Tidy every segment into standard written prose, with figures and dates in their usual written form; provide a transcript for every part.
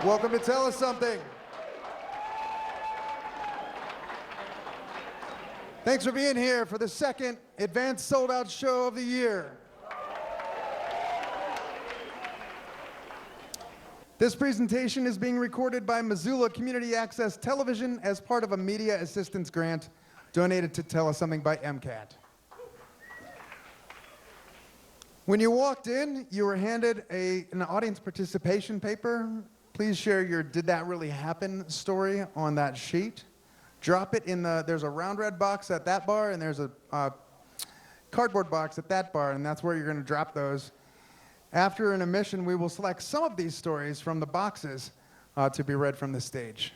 Welcome to Tell Us Something. Thanks for being here for the second advanced sold-out show of the year. This presentation is being recorded by Missoula Community Access Television as part of a media assistance grant donated to Tell Us Something by MCAT. When you walked in, you were handed an audience participation paper. Please share your "Did That Really Happen" story on that sheet. Drop it in there's a round red box at that bar, and there's a cardboard box at that bar, and that's where you're going to drop those. After an emission, we will select some of these stories from the boxes to be read from the stage.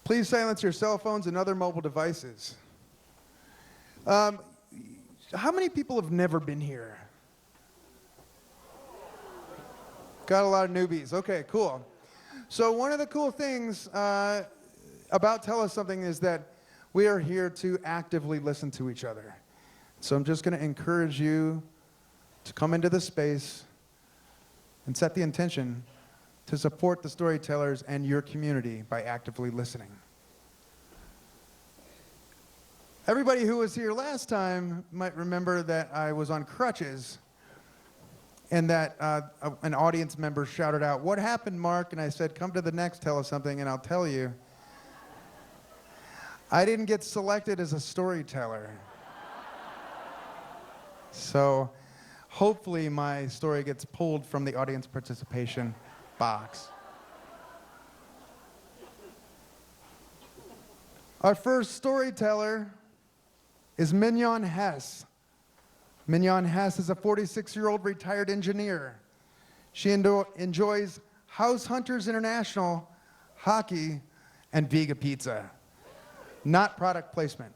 Please silence your cell phones and other mobile devices. How many people have never been here? Got a lot of newbies. Okay, cool. So one of the cool things about Tell Us Something is that we are here to actively listen to each other. So I'm just going to encourage you to come into the space and set the intention to support the storytellers and your community by actively listening. Everybody who was here last time might remember that I was on crutches and that an audience member shouted out, "What happened, Mark?" And I said, "Come to the next Tell Us Something and I'll tell you." I didn't get selected as a storyteller. So hopefully my story gets pulled from the audience participation box. Our first storyteller is Mignon Hess. Mignon Hess is a 46-year-old retired engineer. She enjoys House Hunters International, hockey, and Vega pizza. Not product placement.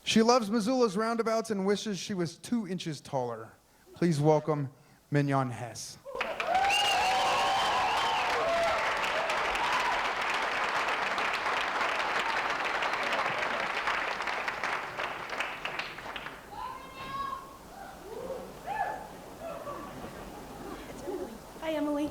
She loves Missoula's roundabouts and wishes she was 2 inches taller. Please welcome Mignon Hess. Hi, Emily.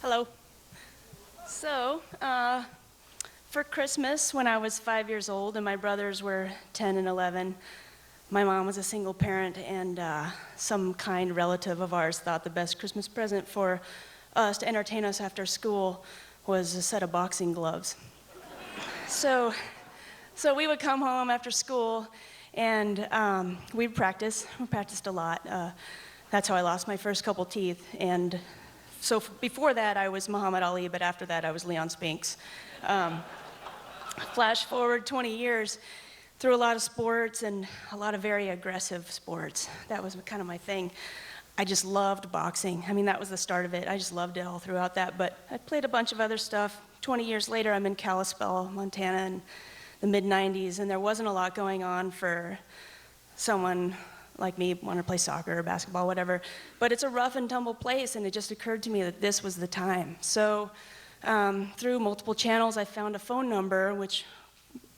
Hello. So, for Christmas, when I was 5 years old and my brothers were 10 and 11, my mom was a single parent, and some kind relative of ours thought the best Christmas present for us to entertain us after school was a set of boxing gloves. So we would come home after school and we'd practice. We practiced a lot. That's how I lost my first couple teeth. And so before that, I was Muhammad Ali, but after that, I was Leon Spinks. Flash forward 20 years, through a lot of sports and a lot of very aggressive sports. That was kind of my thing. I just loved boxing. I mean, that was the start of it. I just loved it all throughout that, but I played a bunch of other stuff. 20 years later, I'm in Kalispell, Montana in the mid-90s, and there wasn't a lot going on for someone like me, wanting to play soccer or basketball, whatever. But it's a rough and tumble place, and it just occurred to me that this was the time. So through multiple channels, I found a phone number, which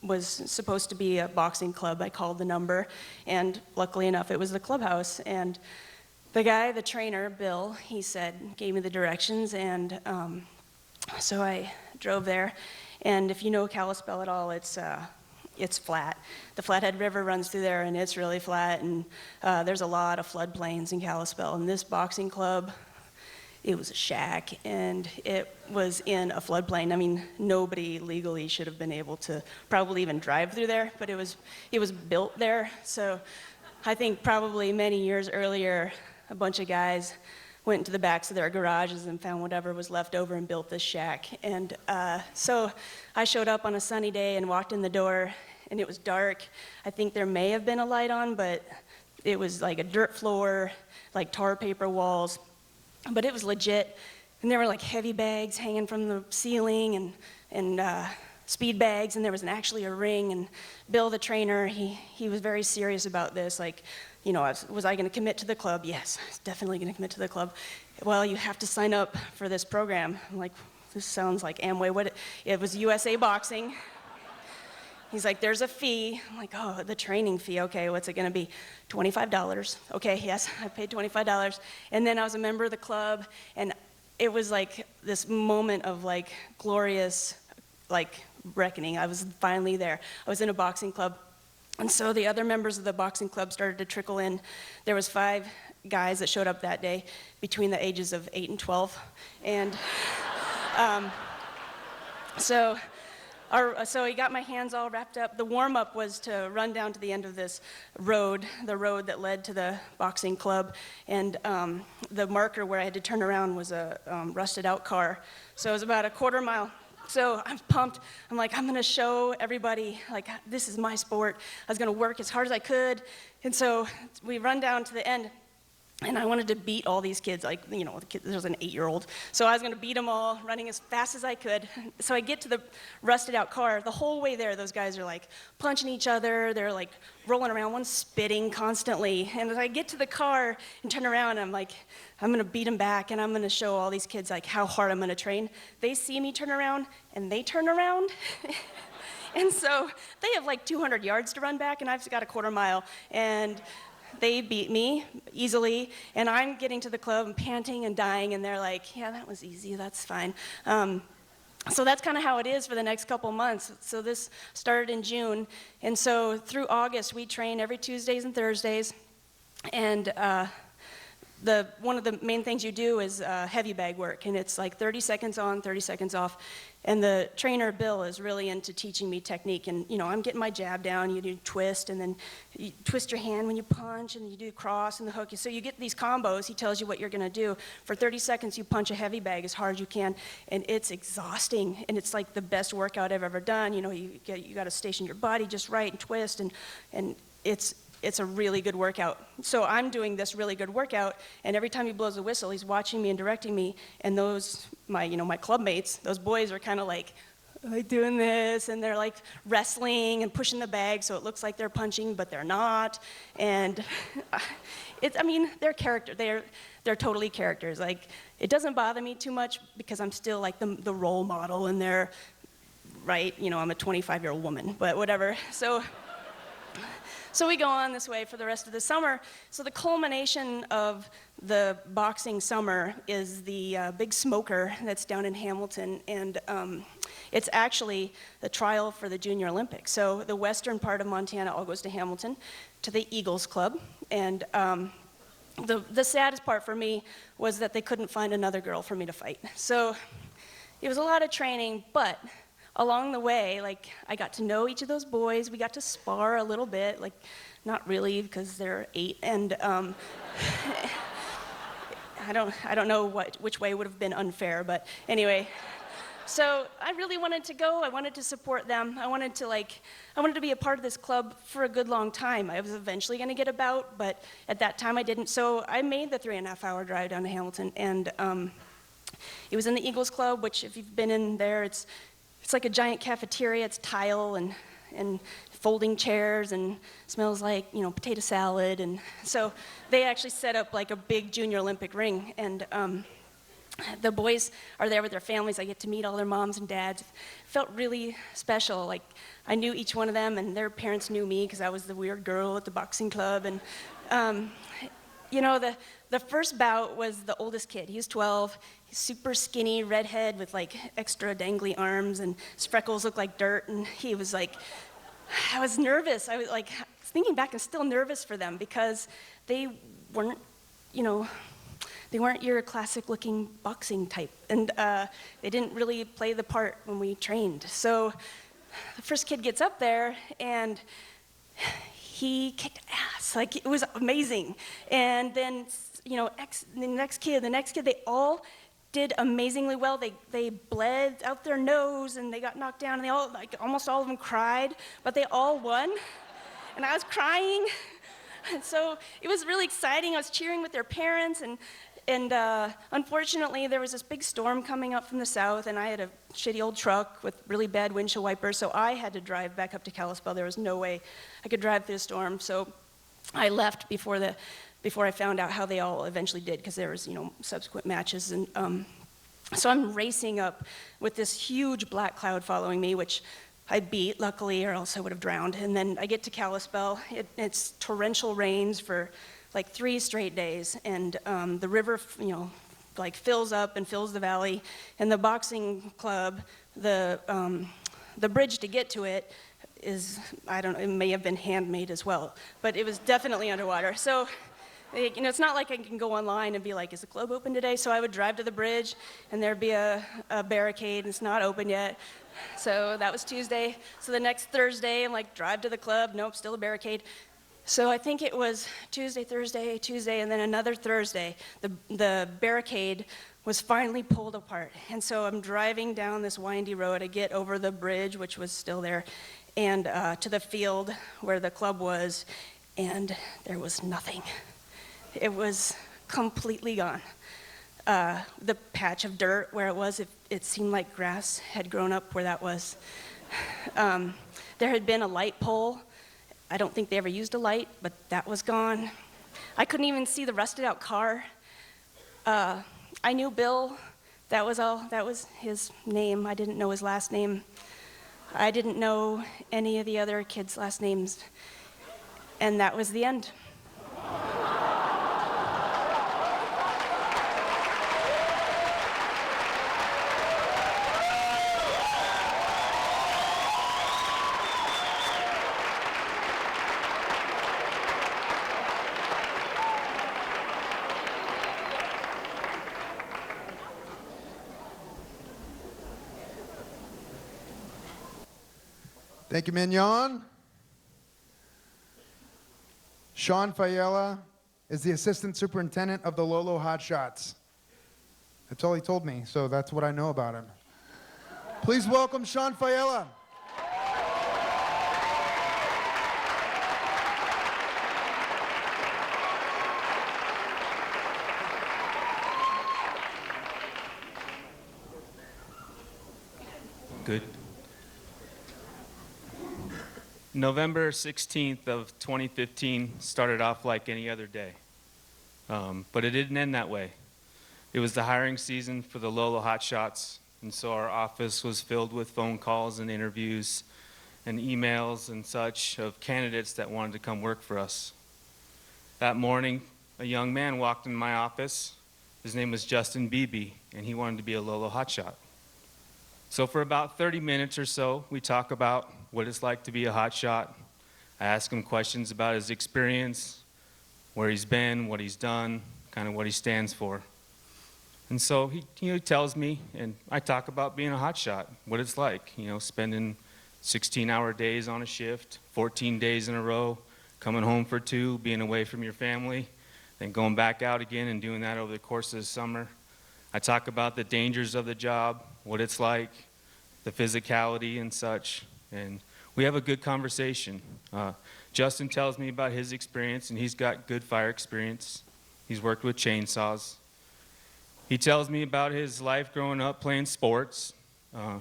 was supposed to be a boxing club. I called the number, and luckily enough, it was the clubhouse. And the guy, the trainer, Bill, he gave me the directions, and so I drove there. And if you know Kalispell at all, it's flat. The Flathead River runs through there, and it's really flat, and there's a lot of floodplains in Kalispell. And this boxing club, it was a shack, and it was in a floodplain. I mean, nobody legally should have been able to probably even drive through there, but it was built there. So I think probably many years earlier, a bunch of guys went into the backs of their garages and found whatever was left over and built this shack. And so I showed up on a sunny day and walked in the door, and it was dark. I think there may have been a light on, but it was like a dirt floor, like tar paper walls, but it was legit. And there were like heavy bags hanging from the ceiling and speed bags, and there was actually a ring. And Bill, the trainer, he was very serious about this. Like, you know, was I going to commit to the club? Yes, I was definitely going to commit to the club. Well, you have to sign up for this program. I'm like, this sounds like Amway. It was USA Boxing. He's like, there's a fee. I'm like, oh, the training fee. Okay, what's it going to be? $25. Okay, yes, I paid $25. And then I was a member of the club, and it was like this moment of like glorious, like reckoning. I was finally there. I was in a boxing club. And so the other members of the boxing club started to trickle in. There was 5 guys that showed up that day between the ages of 8 and 12. And so he got my hands all wrapped up. The warm-up was to run down to the end of this road, the road that led to the boxing club. And the marker where I had to turn around was a rusted-out car. So it was about a quarter mile. So I'm pumped. I'm like, I'm going to show everybody, like, this is my sport. I was going to work as hard as I could. And so we run down to the end. And I wanted to beat all these kids, like, you know, there was an 8-year-old. So I was going to beat them all, running as fast as I could. So I get to the rusted out car. The whole way there, those guys are like punching each other. They're like rolling around, one's spitting constantly. And as I get to the car and turn around, I'm like, I'm going to beat them back, and I'm going to show all these kids like how hard I'm going to train. They see me turn around, and they turn around. And so they have like 200 yards to run back, and I've got a quarter mile. And they beat me easily, and I'm getting to the club and panting and dying, and they're like, yeah, that was easy, that's fine. So that's kind of how it is for the next couple months. So this started in June, and so through August, we train every Tuesdays and Thursdays, and one of the main things you do is heavy bag work, and it's like 30 seconds on, 30 seconds off. And the trainer, Bill, is really into teaching me technique. And, you know, I'm getting my jab down. You do twist, and then you twist your hand when you punch, and you do cross and the hook. So you get these combos. He tells you what you're going to do. For 30 seconds, you punch a heavy bag as hard as you can, and it's exhausting. And it's like the best workout I've ever done. You know, you got to station your body just right and twist, and it's a really good workout. So I'm doing this really good workout, and every time he blows a whistle, he's watching me and directing me, and my club mates, those boys are kind of like doing this, and they're like wrestling and pushing the bag so it looks like they're punching, but they're not. And they're character. They're totally characters. Like, it doesn't bother me too much because I'm still like the role model, and they're, right, you know, I'm a 25-year-old woman, but whatever. So we go on this way for the rest of the summer. So the culmination of the boxing summer is the Big Smoker that's down in Hamilton, and it's actually the trial for the Junior Olympics. So the western part of Montana all goes to Hamilton, to the Eagles Club, and the saddest part for me was that they couldn't find another girl for me to fight. So it was a lot of training, but along the way, like, I got to know each of those boys. We got to spar a little bit, like, not really because they're 8, and I don't know which way would have been unfair, but anyway. So I really wanted to go. I wanted to support them. I wanted to be a part of this club for a good long time. I was eventually going to get a bout, but at that time I didn't. So I made the 3.5-hour drive down to Hamilton, and it was in the Eagles Club, which, if you've been in there, it's like a giant cafeteria. It's tile and folding chairs, and smells like, you know, potato salad. And so they actually set up like a big Junior Olympic ring, and the boys are there with their families. I get to meet all their moms and dads. It felt really special. Like, I knew each one of them, and their parents knew me because I was the weird girl at the boxing club. And you know, the first bout was the oldest kid. He was 12. He's super skinny, redhead with like extra dangly arms, and his freckles looked like dirt. And he was like, I was nervous. I was thinking back, I'm still nervous for them because they weren't, you know, they weren't your classic-looking boxing type, and they didn't really play the part when we trained. So the first kid gets up there, and he kicked ass. Like, it was amazing. And then, you know, the next kid, they all did amazingly well. They bled out their nose, and they got knocked down, and they all, like, almost all of them cried, but they all won. And I was crying. And so it was really exciting. I was cheering with their parents, and unfortunately, there was this big storm coming up from the south, and I had a shitty old truck with really bad windshield wipers, so I had to drive back up to Kalispell. There was no way I could drive through the storm. So I left before I found out how they all eventually did, because there was, subsequent matches. And so I'm racing up with this huge black cloud following me, which I beat, luckily, or else I would have drowned. And then I get to Kalispell. It's torrential rains for like 3 straight days, and the river, like fills up and fills the valley. And the boxing club, the bridge to get to it is, I don't know, it may have been handmade as well, but it was definitely underwater. So, it's not like I can go online and be like, is the club open today? So I would drive to the bridge, and there'd be a barricade, and it's not open yet. So that was Tuesday. So the next Thursday, I'm like, drive to the club. Nope, still a barricade. So I think it was Tuesday, and then another Thursday. The barricade was finally pulled apart. And so I'm driving down this windy road to get over the bridge, which was still there, and to the field where the club was, and there was nothing. It was completely gone. The patch of dirt where it was, it seemed like grass had grown up where that was. There had been a light pole. I don't think they ever used a light, but that was gone. I couldn't even see the rusted out car. I knew Bill. That was all. That was his name. I didn't know his last name. I didn't know any of the other kids' last names. And that was the end. Thank you, Mignon. Shawn Faiella is the assistant superintendent of the Lolo Hotshots. That's all he told me, so that's what I know about him. Please welcome Shawn Faiella. Good. November 16th of 2015 started off like any other day, but it didn't end that way. It was the hiring season for the Lolo Hotshots, and so our office was filled with phone calls and interviews and emails and such of candidates that wanted to come work for us. That morning, a young man walked in my office. His name was Beebe, and he wanted to be a Lolo Hotshot. So for about 30 minutes or so, we talk about what it's like to be a hotshot. I ask him questions about his experience, where he's been, what he's done, kind of what he stands for. And so he tells me, and I talk about being a hotshot, what it's like, spending 16-hour days on a shift, 14 days in a row, coming home for 2, being away from your family, then going back out again and doing that over the course of the summer. I talk about the dangers of the job, what it's like, the physicality and such, and we have a good conversation. Justin tells me about his experience, and he's got good fire experience. He's worked with chainsaws. He tells me about his life growing up playing sports.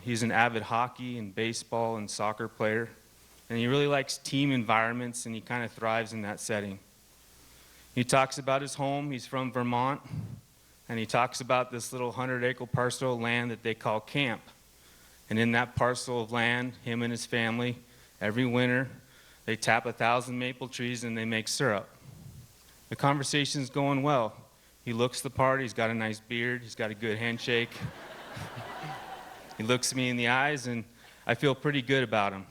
He's an avid hockey and baseball and soccer player, and he really likes team environments, and he kind of thrives in that setting. He talks about his home. He's from Vermont, and he talks about this little 100-acre parcel of land that they call camp. And in that parcel of land, him and his family, every winter, they tap 1,000 maple trees and they make syrup. The conversation's going well. He looks the part, he's got a nice beard, he's got a good handshake. He looks me in the eyes, and I feel pretty good about him.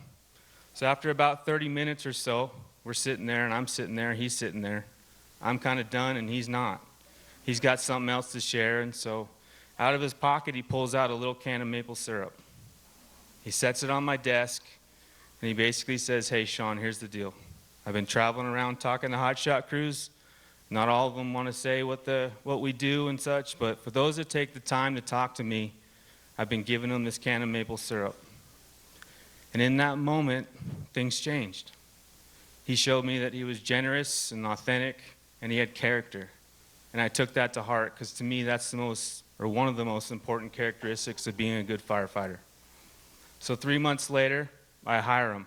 So after about 30 minutes or so, we're sitting there, and I'm sitting there, he's sitting there. I'm kind of done, and he's not. He's got something else to share, and so out of his pocket, he pulls out a little can of maple syrup. He sets it on my desk, and he basically says, "Hey, Shawn, here's the deal. I've been traveling around talking to hotshot crews. Not all of them want to say what we do and such, but for those that take the time to talk to me, I've been giving them this can of maple syrup." And in that moment, things changed. He showed me that he was generous and authentic, and he had character. And I took that to heart, because to me, that's one of the most important characteristics of being a good firefighter. So 3 months later, I hire him.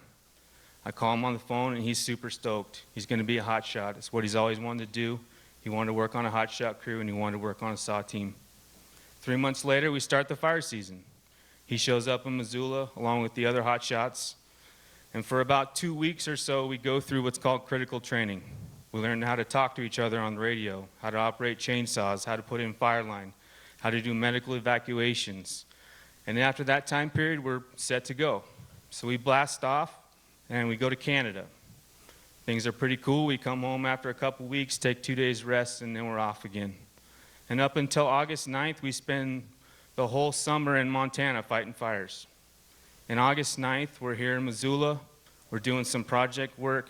I call him on the phone, and he's super stoked. He's going to be a hotshot. It's what he's always wanted to do. He wanted to work on a hotshot crew, and he wanted to work on a saw team. 3 months later, we start the fire season. He shows up in Missoula along with the other hotshots. And for about 2 weeks or so, we go through what's called critical training. We learn how to talk to each other on the radio, how to operate chainsaws, how to put in fire line, how to do medical evacuations. And after that time period, we're set to go. So we blast off, and we go to Canada. Things are pretty cool. We come home after a couple weeks, take 2 days rest, and then we're off again. And up until August 9th, we spend the whole summer in Montana fighting fires. And August 9th, we're here in Missoula. We're doing some project work,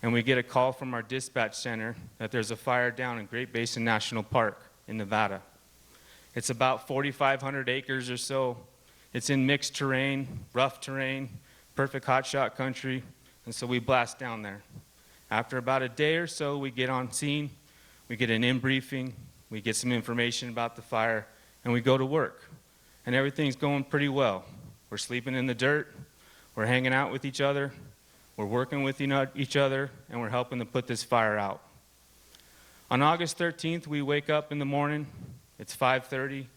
and we get a call from our dispatch center that there's a fire down in Great Basin National Park in Nevada. It's about 4,500 acres or so. It's in mixed terrain, rough terrain, perfect hotshot country, and so we blast down there. After about a day or so, we get on scene, we get an in-briefing, we get some information about the fire, and we go to work. And everything's going pretty well. We're sleeping in the dirt, we're hanging out with each other, we're working with each other, and we're helping to put this fire out. On August 13th, we wake up in the morning, it's 5:30,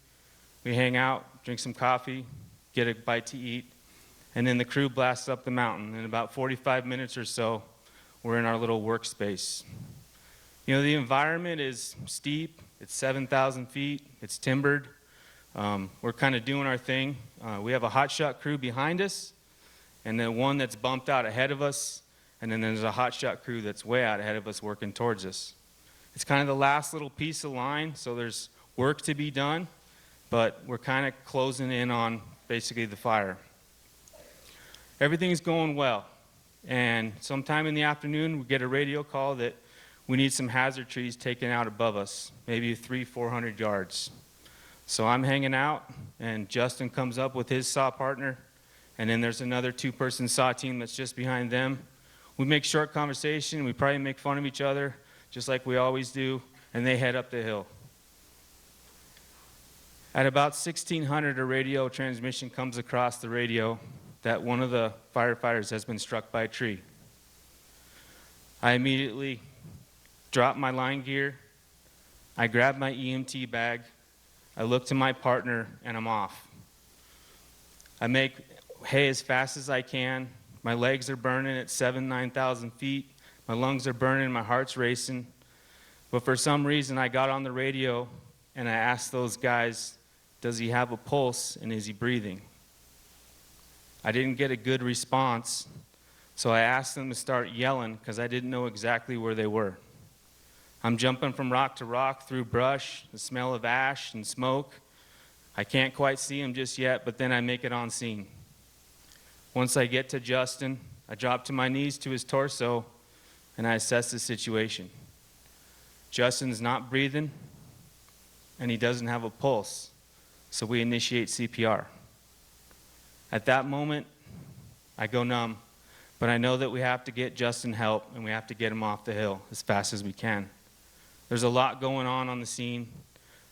we hang out, drink some coffee, get a bite to eat, and then the crew blasts up the mountain. In about 45 minutes or so, we're in our little workspace. You know, the environment is steep, it's 7,000 feet, it's timbered. We're kind of doing our thing. We have a hotshot crew behind us, and then one that's bumped out ahead of us, and then there's a hotshot crew that's way out ahead of us working towards us. It's kind of the last little piece of line, so there's work to be done, but we're kind of closing in on basically the fire. Everything's going well, and sometime in the afternoon we get a radio call that we need some hazard trees taken out above us, maybe 300-400 yards. So I'm hanging out, and Justin comes up with his saw partner, and then there's another two-person saw team that's just behind them. We make short conversation, we probably make fun of each other, just like we always do, and they head up the hill. At about 1600, a radio transmission comes across the radio that one of the firefighters has been struck by a tree. I immediately drop my line gear, I grab my EMT bag, I look to my partner, and I'm off. I make hay as fast as I can. My legs are burning at 9,000 feet. My lungs are burning, my heart's racing. But for some reason, I got on the radio, and I asked those guys, does he have a pulse, and is he breathing? I didn't get a good response, so I asked them to start yelling because I didn't know exactly where they were. I'm jumping from rock to rock through brush, the smell of ash and smoke. I can't quite see him just yet, but then I make it on scene. Once I get to Justin, I drop to my knees to his torso, and I assess the situation. Justin's not breathing, and he doesn't have a pulse, so we initiate CPR. At that moment, I go numb, but I know that we have to get Justin help, and we have to get him off the hill as fast as we can. There's a lot going on the scene.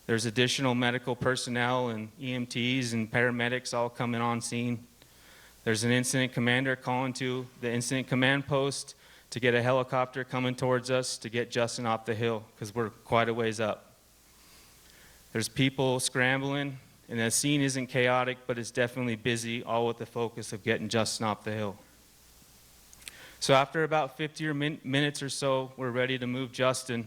There's additional medical personnel and EMTs and paramedics all coming on scene. There's an incident commander calling to the incident command post to get a helicopter coming towards us to get Justin off the hill because we're quite a ways up. There's people scrambling, and the scene isn't chaotic, but it's definitely busy, all with the focus of getting Justin off the hill. So after about 50 minutes or so, we're ready to move Justin.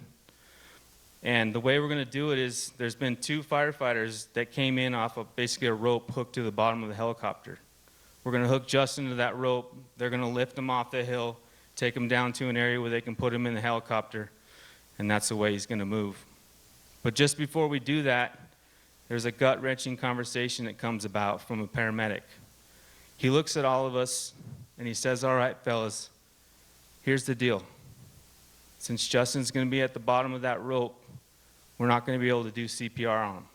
And the way we're going to do it is there's been two firefighters that came in off of basically a rope hooked to the bottom of the helicopter. We're going to hook Justin to that rope. They're going to lift him off the hill, take him down to an area where they can put him in the helicopter, and that's the way he's going to move. But just before we do that, there's a gut-wrenching conversation that comes about from a paramedic. He looks at all of us, and he says, all right, fellas, here's the deal. Since Justin's going to be at the bottom of that rope, we're not going to be able to do CPR on him.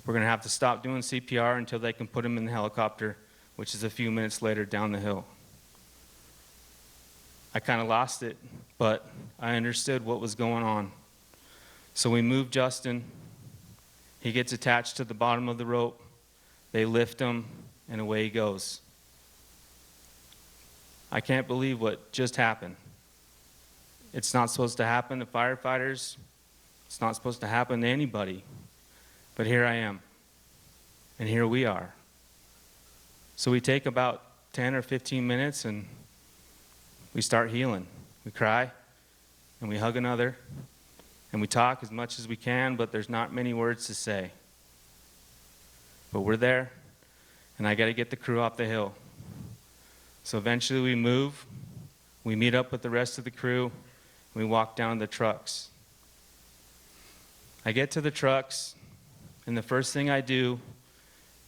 We're going to have to stop doing CPR until they can put him in the helicopter, which is a few minutes later down the hill. I kind of lost it, but I understood what was going on. So we moved Justin. He gets attached to the bottom of the rope. They lift him, and away he goes. I can't believe what just happened. It's not supposed to happen to firefighters. It's not supposed to happen to anybody. But here I am. And here we are. So we take about 10 or 15 minutes and we start healing. We cry and we hug another and we talk as much as we can, but there's not many words to say. But we're there, and I got to get the crew off the hill. So eventually we move, we meet up with the rest of the crew, and we walk down to the trucks. I get to the trucks, and the first thing I do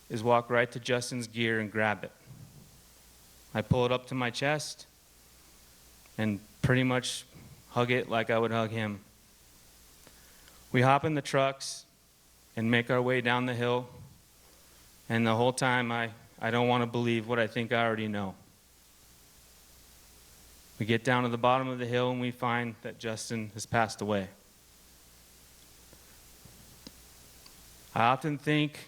is walk right to Justin's gear and grab it. I pull it up to my chest and pretty much hug it like I would hug him. We hop in the trucks and make our way down the hill, and the whole time I don't want to believe what I think I already know. We get down to the bottom of the hill and we find that Justin has passed away. I often think,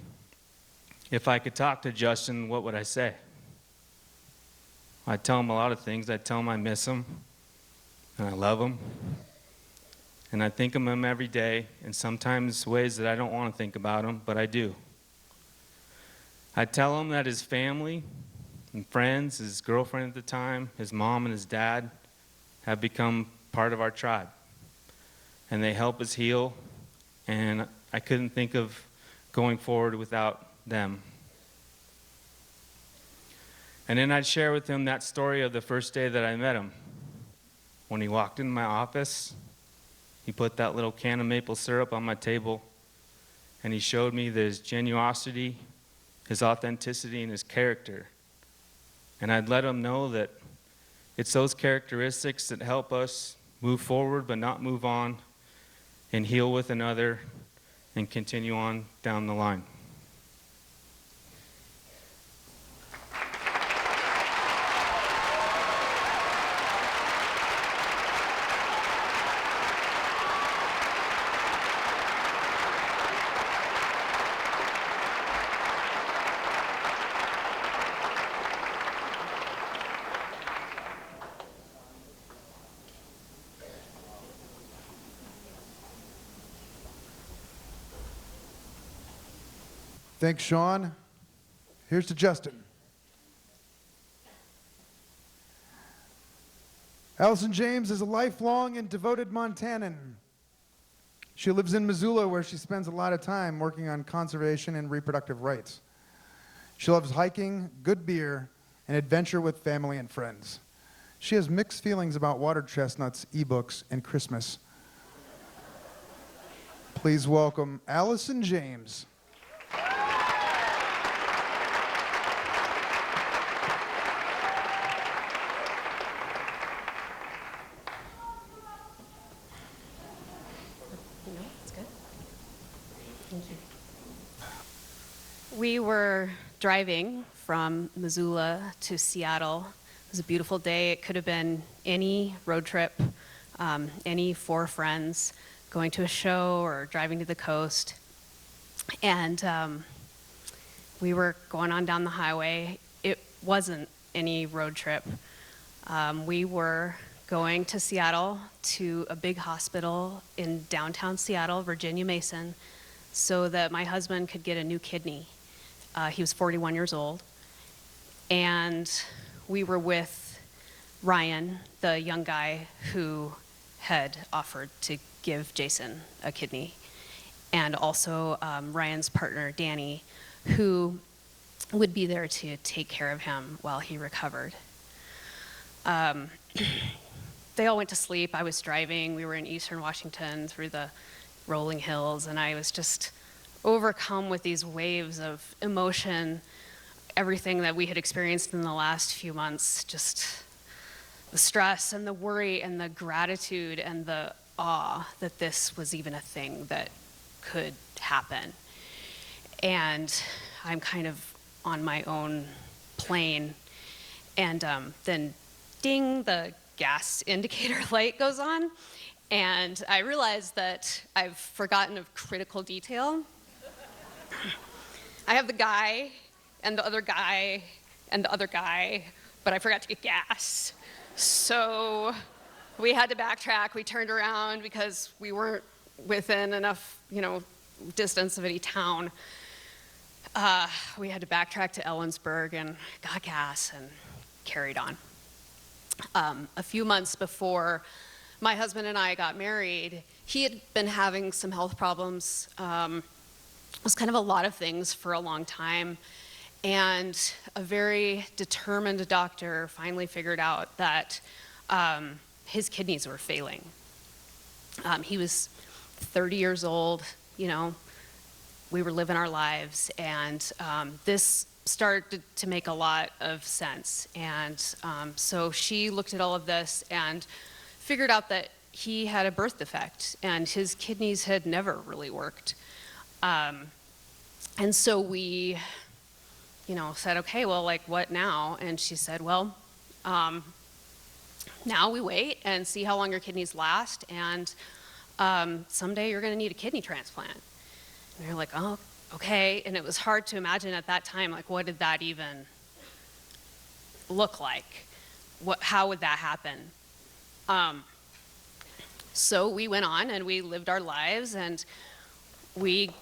if I could talk to Justin, what would I say? I'd tell him a lot of things. I'd tell him I miss him, and I love him, and I think of him every day, and sometimes ways that I don't want to think about him, but I do. I'd tell him that his family and friends, his girlfriend at the time, his mom and his dad, have become part of our tribe, and they help us heal, and I couldn't think of going forward without them. And then I'd share with him that story of the first day that I met him. When he walked into my office, he put that little can of maple syrup on my table, and he showed me his genuosity, his authenticity, and his character. And I'd let him know that it's those characteristics that help us move forward but not move on, and heal with another, and continue on down the line. Thanks, Shawn. Here's to Justin. Allison James is a lifelong and devoted Montanan. She lives in Missoula, where she spends a lot of time working on conservation and reproductive rights. She loves hiking, good beer, and adventure with family and friends. She has mixed feelings about water chestnuts, ebooks, and Christmas. Please welcome Allison James. We were driving from Missoula to Seattle. It was a beautiful day. It could have been any road trip, any four friends going to a show or driving to the coast. And we were going on down the highway. It wasn't any road trip. We were going to Seattle, to a big hospital in downtown Seattle, Virginia Mason, so that my husband could get a new kidney. He was 41 years old. And we were with Ryan, the young guy who had offered to give Jason a kidney, and also Ryan's partner, Danny, who would be there to take care of him while he recovered. They all went to sleep. I was driving. We were in Eastern Washington through the rolling hills, and I was just overcome with these waves of emotion, everything that we had experienced in the last few months, just the stress and the worry and the gratitude and the awe that this was even a thing that could happen. And I'm kind of on my own plane, and then ding, the gas indicator light goes on, and I realize that I've forgotten a critical detail. I have the guy and the other guy and the other guy but I forgot to get gas. So we had to backtrack. We turned around because we weren't within enough, distance of any town. We had to backtrack to Ellensburg and got gas and carried on. A few months before my husband and I got married, he had been having some health problems. It was kind of a lot of things for a long time. And a very determined doctor finally figured out that his kidneys were failing. He was 30 years old, we were living our lives, and this started to make a lot of sense. And so she looked at all of this and figured out that he had a birth defect, and his kidneys had never really worked. And so we, said, okay, well, what now? And she said, well, now we wait and see how long your kidneys last, and someday you're gonna need a kidney transplant. And you're like, oh, okay. And it was hard to imagine at that time, what did that even look like? How would that happen? So we went on and we lived our lives, and we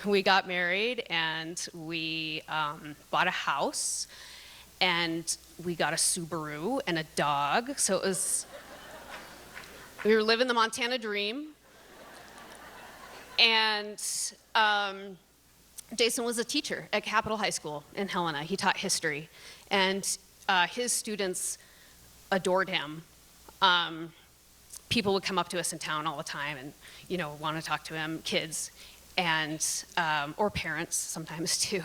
we got married, and we bought a house, and we got a Subaru and a dog. So it was, we were living the Montana dream. And Jason was a teacher at Capitol High School in Helena. He taught history, and his students adored him. People would come up to us in town all the time and, want to talk to him, kids, and or parents sometimes too.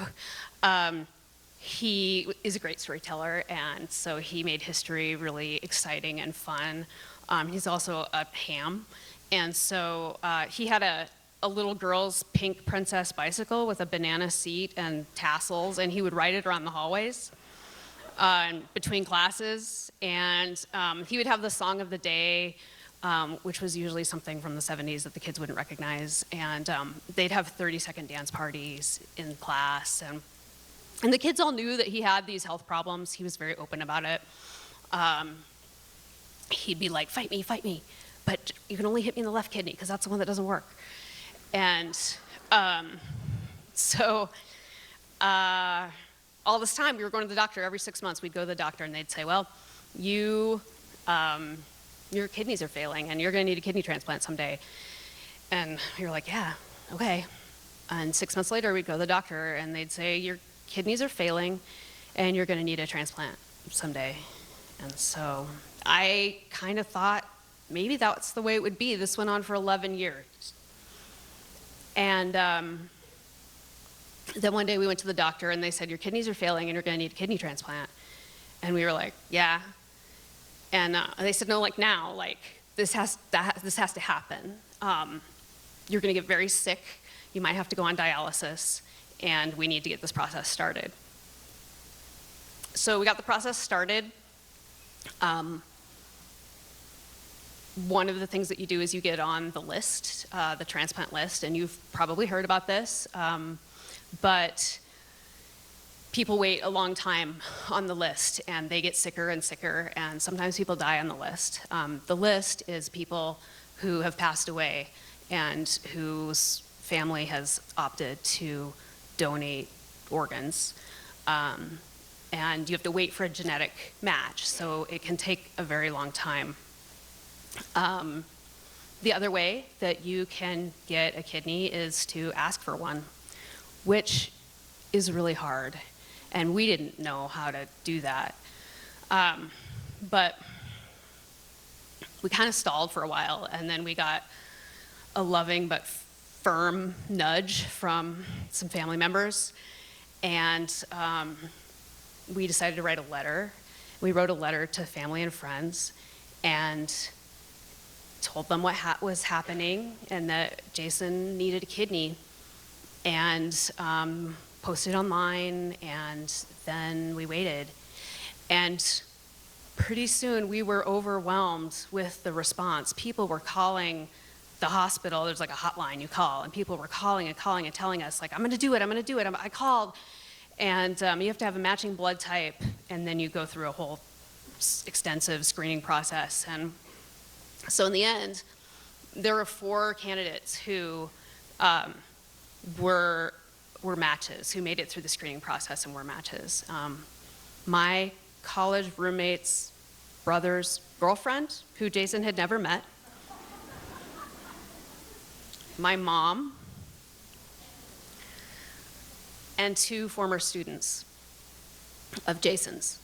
He is a great storyteller, and so he made history really exciting and fun. He's also a ham, and so he had a little girl's pink princess bicycle with a banana seat and tassels, and he would ride it around the hallways between classes. And he would have the song of the day, which was usually something from the 70s that the kids wouldn't recognize. And they'd have 30-second dance parties in class. And the kids all knew that he had these health problems. He was very open about it. He'd be like, fight me, but you can only hit me in the left kidney because that's the one that doesn't work. And so all this time we were going to the doctor every 6 months. We'd go to the doctor and they'd say, well, your kidneys are failing and you're going to need a kidney transplant someday. And we were like, yeah, okay. And 6 months later we'd go to the doctor and they'd say, your kidneys are failing and you're going to need a transplant someday. And so I kind of thought maybe that's the way it would be. This went on for 11 years. And then one day we went to the doctor and they said, your kidneys are failing and you're going to need a kidney transplant. And we were like, yeah. And they said, no, now, this has to happen. You're going to get very sick. You might have to go on dialysis, and we need to get this process started. So we got the process started. One of the things that you do is you get on the list, the transplant list, and you've probably heard about this, but people wait a long time on the list, and they get sicker and sicker, and sometimes people die on the list. The list is people who have passed away and whose family has opted to donate organs. And you have to wait for a genetic match, so it can take a very long time. The other way that you can get a kidney is to ask for one, which is really hard. And we didn't know how to do that. But we kind of stalled for a while, and then we got a loving but firm nudge from some family members. And we decided to write a letter. We wrote a letter to family and friends and told them what was happening and that Jason needed a kidney, and posted online, and then we waited. And pretty soon we were overwhelmed with the response. People were calling the hospital. There's a hotline you call, and people were calling and telling us, I'm gonna do it. I called. And you have to have a matching blood type and then you go through a whole extensive screening process. And so in the end, there were 4 candidates who were matches, who made it through the screening process and were matches. My college roommate's brother's girlfriend, who Jason had never met, my mom, and 2 former students of Jason's.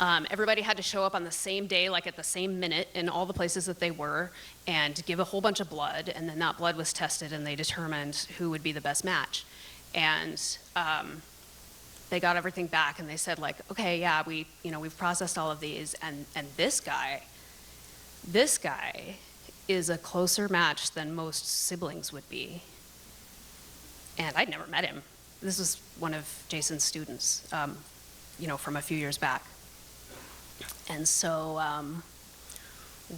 Everybody had to show up on the same day, like at the same minute, in all the places that they were, and give a whole bunch of blood, and then that blood was tested, and they determined who would be the best match. And they got everything back, and they said, like, okay, yeah, we've processed all of these, and this guy is a closer match than most siblings would be. And I'd never met him. This was one of Jason's students, from a few years back. And so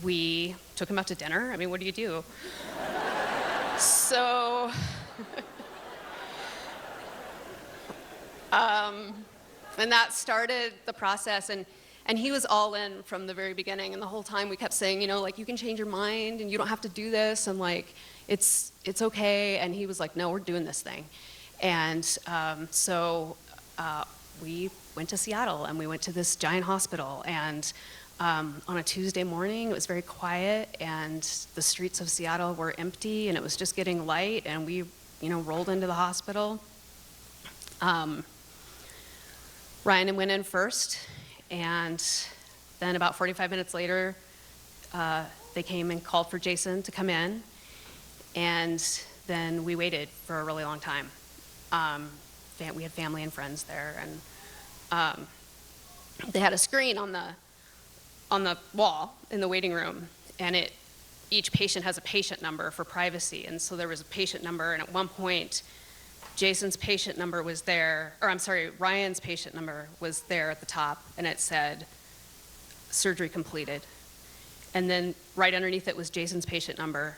we took him out to dinner. I mean, what do you do? So, and that started the process. And he was all in from the very beginning. And the whole time we kept saying, you can change your mind and you don't have to do this. And it's okay. And he was like, no, we're doing this thing. And so we went to Seattle, and we went to this giant hospital. And on a Tuesday morning, it was very quiet, and the streets of Seattle were empty, and it was just getting light, and we, rolled into the hospital. Ryan went in first, and then about 45 minutes later, they came and called for Jason to come in, and then we waited for a really long time. We had family and friends there, and they had a screen on the wall in the waiting room, and each patient has a patient number for privacy, and so there was a patient number, and at one point, Ryan's patient number was there at the top, and it said, surgery completed. And then right underneath it was Jason's patient number,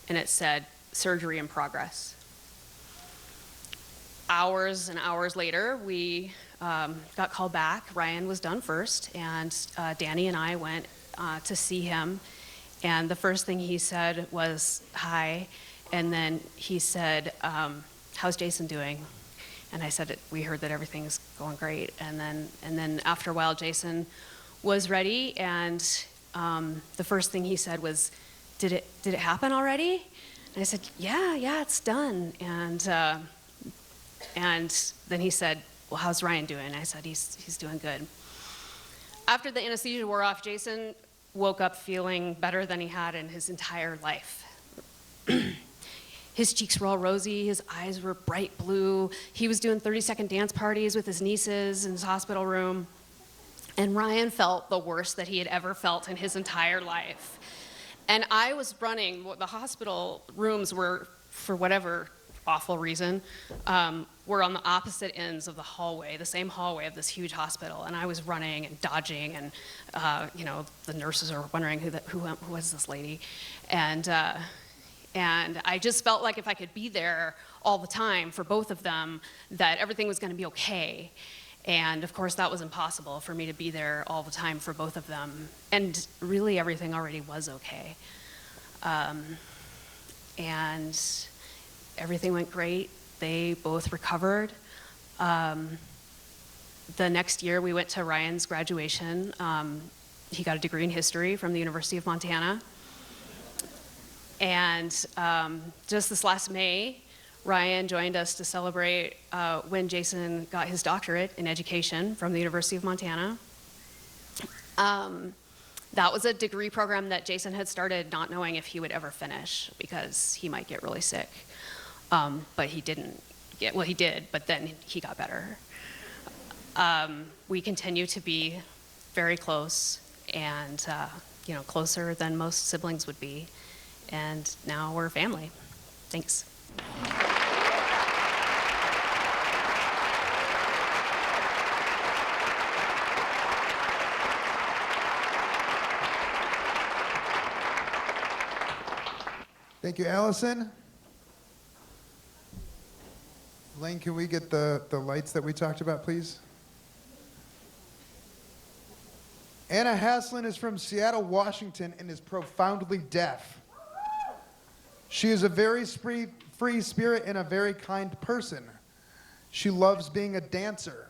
and it said, surgery in progress. Hours and hours later, we got called back. Ryan was done first, and Danny and I went to see him. And the first thing he said was, hi. And then he said, how's Jason doing? And I said, we heard that everything's going great. And then after a while, Jason was ready, and the first thing he said was, did it happen already? And I said, yeah, it's done. And then he said, well, how's Ryan doing? I said, he's doing good. After the anesthesia wore off, Jason woke up feeling better than he had in his entire life. His cheeks were all rosy, his eyes were bright blue. He was doing 30-second dance parties with his nieces in his hospital room. And Ryan felt the worst that he had ever felt in his entire life. And I was running, the hospital rooms were, for whatever awful reason, were on the opposite ends of the hallway, the same hallway of this huge hospital. And I was running and dodging, and the nurses are wondering who was this lady. And I just felt like if I could be there all the time for both of them, that everything was going to be okay. And of course, that was impossible for me to be there all the time for both of them. And really, everything already was okay. And everything went great. They both recovered. The next year, we went to Ryan's graduation. He got a degree in history from the University of Montana. And just this last May, Ryan joined us to celebrate when Jason got his doctorate in education from the University of Montana. That was a degree program that Jason had started not knowing if he would ever finish because he might get really sick. But he didn't he did, but then he got better. We continue to be very close and, closer than most siblings would be. And now we're family. Thanks. Thank you, Allison. Lane, can we get the lights that we talked about, please? Anna Haslund is from Seattle, Washington, and is profoundly deaf. She is a very free spirit and a very kind person. She loves being a dancer.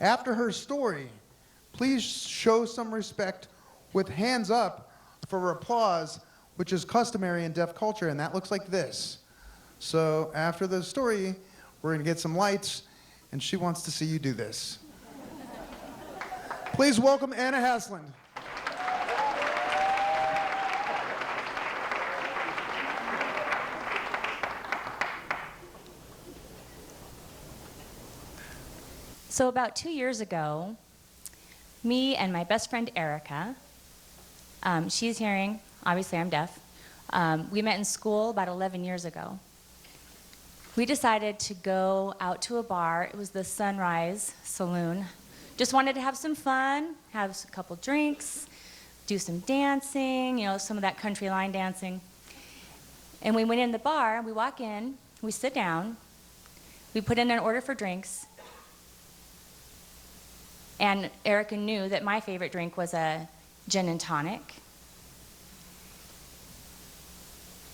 After her story, please show some respect with hands up for applause, which is customary in deaf culture, and that looks like this. So after the story, we're gonna get some lights, and she wants to see you do this. Please welcome Anna Haslund. So about 2 years ago, me and my best friend Erica, she's hearing, obviously I'm deaf, we met in school about 11 years ago. We decided to go out to a bar. It was the Sunrise Saloon. Just wanted to have some fun, have a couple drinks, do some dancing, you know, some of that country line dancing. And we went in the bar, we walk in, we sit down, we put in an order for drinks, and Erica knew that my favorite drink was a gin and tonic.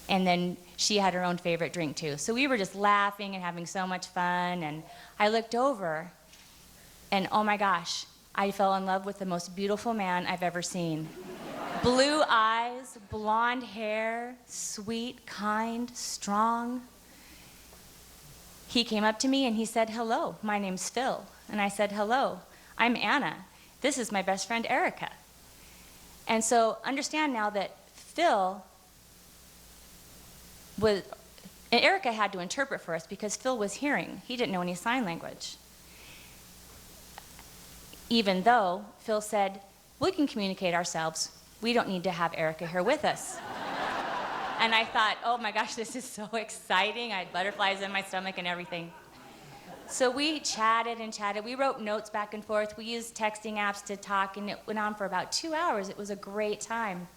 And then she had her own favorite drink too. So we were just laughing and having so much fun, and I looked over, and oh my gosh, I fell in love with the most beautiful man I've ever seen. Blue eyes, blonde hair, sweet, kind, strong. He came up to me and he said, "Hello, my name's Phil." And I said, "Hello, I'm Anna. This is my best friend Erica." And so understand now that Phil was, and Erica had to interpret for us because Phil was hearing. He didn't know any sign language. Even though Phil said, "We can communicate ourselves. We don't need to have Erica here with us." And I thought, oh my gosh, this is so exciting. I had butterflies in my stomach and everything. So we chatted and chatted. We wrote notes back and forth. We used texting apps to talk, and it went on for about 2 hours. It was a great time.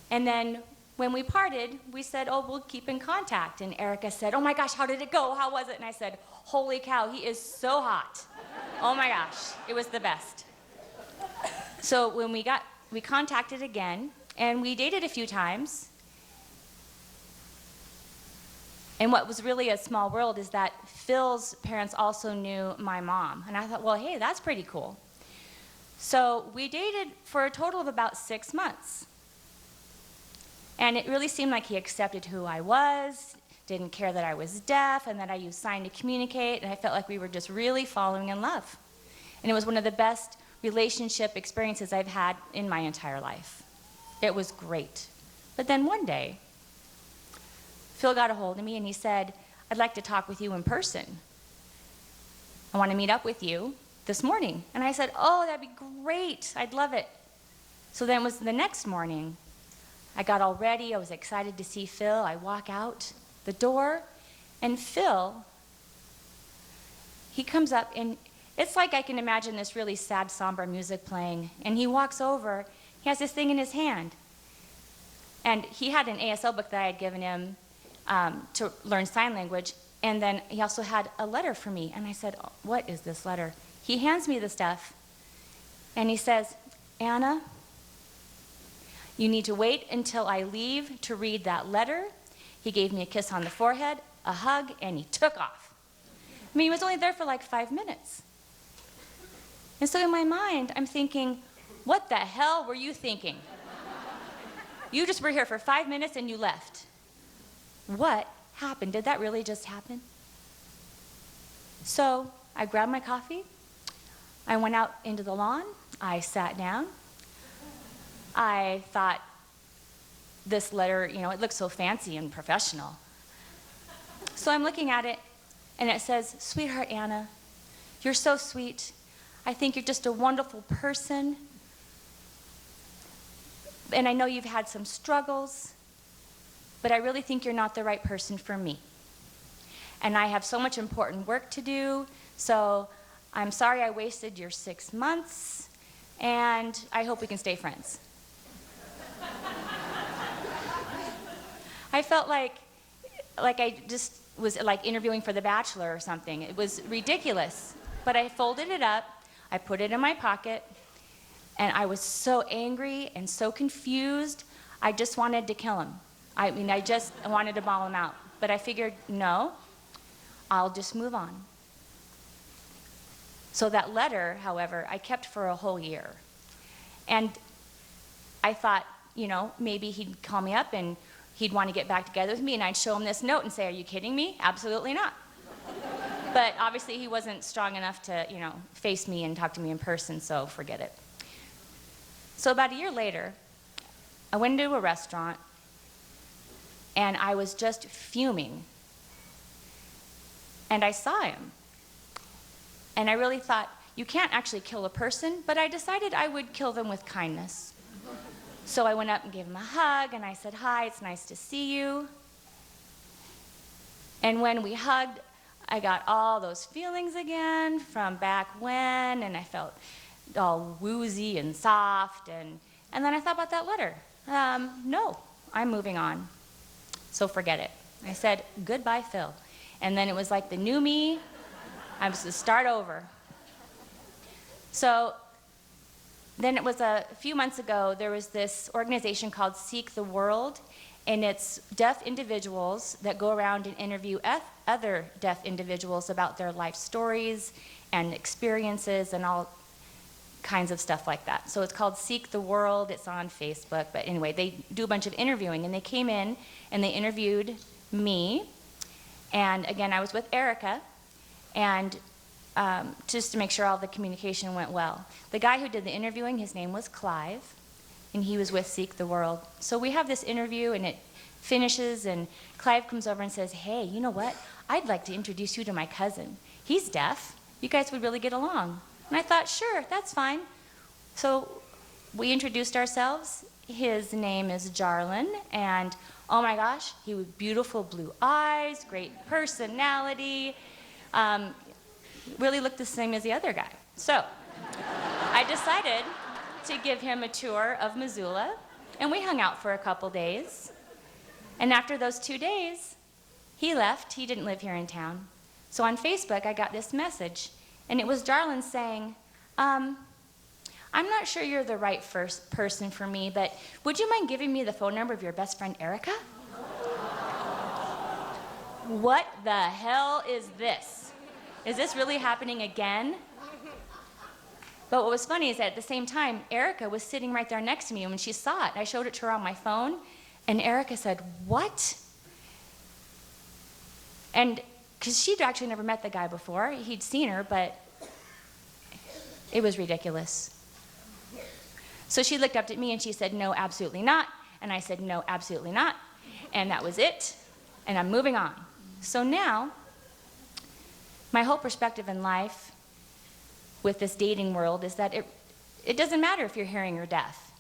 And then when we parted, we said, oh, we'll keep in contact. And Erica said, oh my gosh, how did it go? How was it? And I said, holy cow, he is so hot. Oh my gosh, it was the best. So when we contacted again, and we dated a few times. And what was really a small world is that Phil's parents also knew my mom. And I thought, well, hey, that's pretty cool. So we dated for a total of about 6 months. And it really seemed like he accepted who I was, didn't care that I was deaf, and that I used sign to communicate, and I felt like we were just really falling in love. And it was one of the best relationship experiences I've had in my entire life. It was great. But then one day, Phil got a hold of me and he said, I'd like to talk with you in person. I want to meet up with you this morning. And I said, oh, that'd be great. I'd love it. So then it was the next morning. I got all ready. I was excited to see Phil. I walk out the door, and Phil, he comes up, and it's like I can imagine this really sad, somber music playing. And he walks over. He has this thing in his hand. And he had an ASL book that I had given him to learn sign language, and then he also had a letter for me. And I said, oh, what is this letter? He hands me the stuff, and he says, Anna, you need to wait until I leave to read that letter. He gave me a kiss on the forehead, a hug, and he took off. I mean, he was only there for like 5 minutes. And so in my mind, I'm thinking, what the hell were you thinking? You just were here for 5 minutes and you left. What happened? Did that really just happen? So I grabbed my coffee. I went out into the lawn. I sat down. I thought, this letter, you know, it looks so fancy and professional. So I'm looking at it, and it says, sweetheart Anna, you're so sweet. I think you're just a wonderful person. And I know you've had some struggles, but I really think you're not the right person for me. And I have so much important work to do, so I'm sorry I wasted your 6 months, and I hope we can stay friends. I felt like I just was like interviewing for The Bachelor or something. It was ridiculous. But I folded it up, I put it in my pocket, And I was so angry and so confused, I just wanted to kill him. I mean, I just wanted to bawl him out. But I figured, no, I'll just move on. So that letter, however, I kept for a whole year. And I thought, you know, maybe he'd call me up and he'd want to get back together with me, and I'd show him this note and say, are you kidding me? Absolutely not. But obviously he wasn't strong enough to, you know, face me and talk to me in person, so forget it. So about a year later, I went into a restaurant, and I was just fuming. And I saw him. And I really thought, you can't actually kill a person, but I decided I would kill them with kindness. So I went up and gave him a hug, and I said, hi, it's nice to see you. And when we hugged, I got all those feelings again from back when, and I felt all woozy and soft, and then I thought about that letter. No, I'm moving on. So forget it. I said, goodbye, Phil. And then it was like the new me. I was to start over. So then it was a few months ago, there was this organization called Seek the World, and it's deaf individuals that go around and interview other deaf individuals about their life stories and experiences and all kinds of stuff like that. So it's called Seek the World. It's on Facebook. But anyway, they do a bunch of interviewing, and they came in and they interviewed me. And again, I was with Erica, and just to make sure all the communication went well. The guy who did the interviewing, his name was Clive, and he was with Seek the World. So we have this interview, and it finishes, and Clive comes over and says, hey, you know what? I'd like to introduce you to my cousin. He's deaf. You guys would really get along. And I thought, sure, that's fine. So we introduced ourselves. His name is Jarlin, and oh my gosh, he had beautiful blue eyes, great personality, really looked the same as the other guy. So I decided to give him a tour of Missoula, and we hung out for a couple days. And after those 2 days, he left. He didn't live here in town. So on Facebook, I got this message, and it was Jarlin saying, I'm not sure you're the right person for me, but would you mind giving me the phone number of your best friend, Erica? What the hell is this? Is this really happening again? But what was funny is that at the same time, Erica was sitting right there next to me, and when she saw it, I showed it to her on my phone, and Erica said, what? And because she'd actually never met the guy before, he'd seen her, but it was ridiculous. So she looked up at me and she said, no, absolutely not. And I said, no, absolutely not. And that was it. And I'm moving on. So now, my whole perspective in life with this dating world is that it doesn't matter if you're hearing or deaf.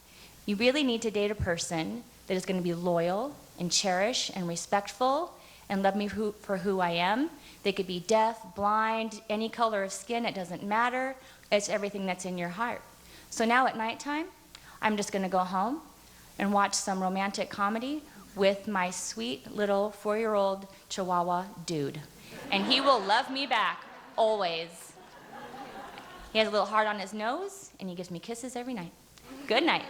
You really need to date a person that is going to be loyal and cherish and respectful and love me for who I am. They could be deaf, blind, any color of skin, it doesn't matter. It's everything that's in your heart. So now at nighttime, I'm just going to go home and watch some romantic comedy with my sweet little 4-year-old Chihuahua dude. And he will love me back, always. He has a little heart on his nose, and he gives me kisses every night. Good night.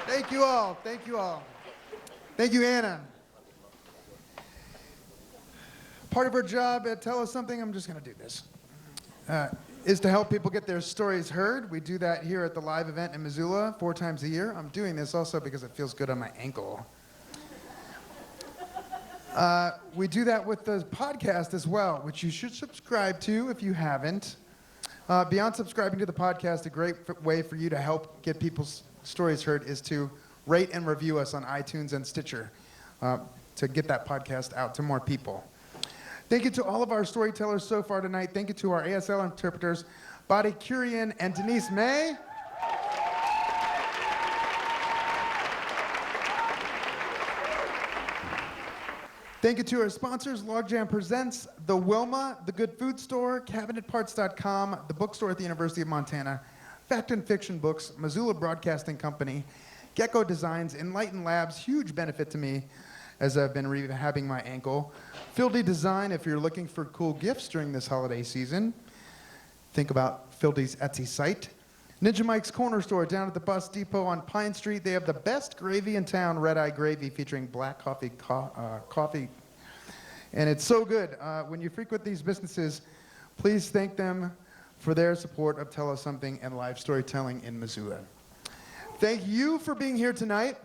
Thank you all. Thank you all. Thank you, Anna. Part of our job at Tell Us Something, I'm just going to do this, is to help people get their stories heard. We do that here at the live event in Missoula 4 times a year. I'm doing this also because it feels good on my ankle. We do that with the podcast as well, which you should subscribe to if you haven't. Beyond subscribing to the podcast, a great way for you to help get people's stories heard is to rate and review us on iTunes and Stitcher to get that podcast out to more people. Thank you to all of our storytellers so far tonight. Thank you to our ASL interpreters, Badi Kurian and Denise May. Thank you to our sponsors, Logjam Presents, The Wilma, The Good Food Store, CabinetParts.com, the bookstore at the University of Montana, Fact and Fiction Books, Missoula Broadcasting Company, Gecko Designs, Enlighten Labs, huge benefit to me as I've been rehabbing my ankle. Fildy Design, if you're looking for cool gifts during this holiday season, think about Fildy's Etsy site. Ninja Mike's Corner Store down at the bus depot on Pine Street. They have the best gravy in town, Red Eye Gravy, featuring black coffee, coffee. And it's so good. When you frequent these businesses, please thank them for their support of Tell Us Something and live storytelling in Missoula. Thank you for being here tonight.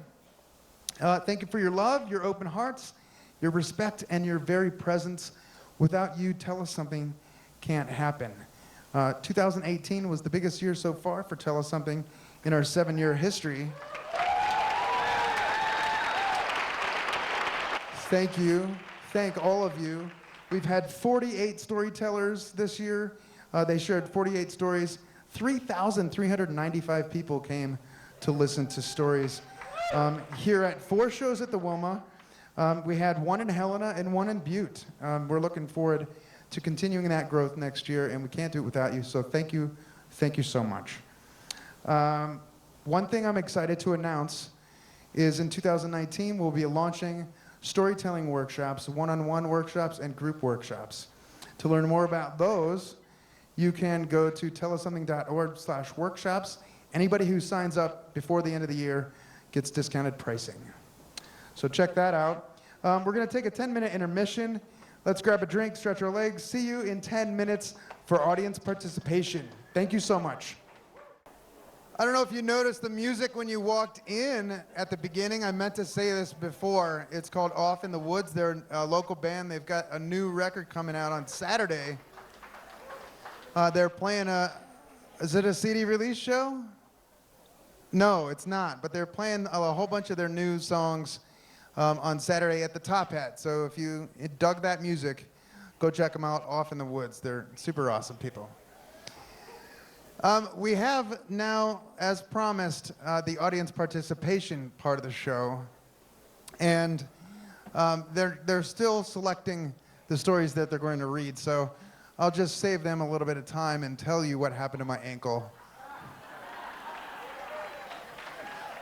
Thank you for your love, your open hearts, your respect, and your very presence. Without you, Tell Us Something can't happen. 2018 was the biggest year so far for Tell Us Something in our 7-year history. Thank you. Thank all of you. We've had 48 storytellers this year. They shared 48 stories. 3,395 people came to listen to stories. Here at 4 shows at the Wilma. We had 1 in Helena and 1 in Butte. We're looking forward to continuing that growth next year, and we can't do it without you, so thank you so much. One thing I'm excited to announce is in 2019, we'll be launching storytelling workshops, one-on-one workshops, and group workshops. To learn more about those, you can go to tellussomething.org/workshops. Anybody who signs up before the end of the year gets discounted pricing. So check that out. We're gonna take a 10-minute intermission. Let's grab a drink, stretch our legs. See you in 10 minutes for audience participation. Thank you so much. I don't know if you noticed the music when you walked in at the beginning. I meant to say this before. It's called Off in the Woods. They're a local band. They've got a new record coming out on Saturday. They're playing is it a CD release show? No, it's not. But they're playing a whole bunch of their new songs on Saturday at the Top Hat. So if you dug that music, go check them out, Off in the Woods. They're super awesome people. We have now, as promised, the audience participation part of the show. And they're still selecting the stories that they're going to read. So I'll just save them a little bit of time and tell you what happened to my ankle.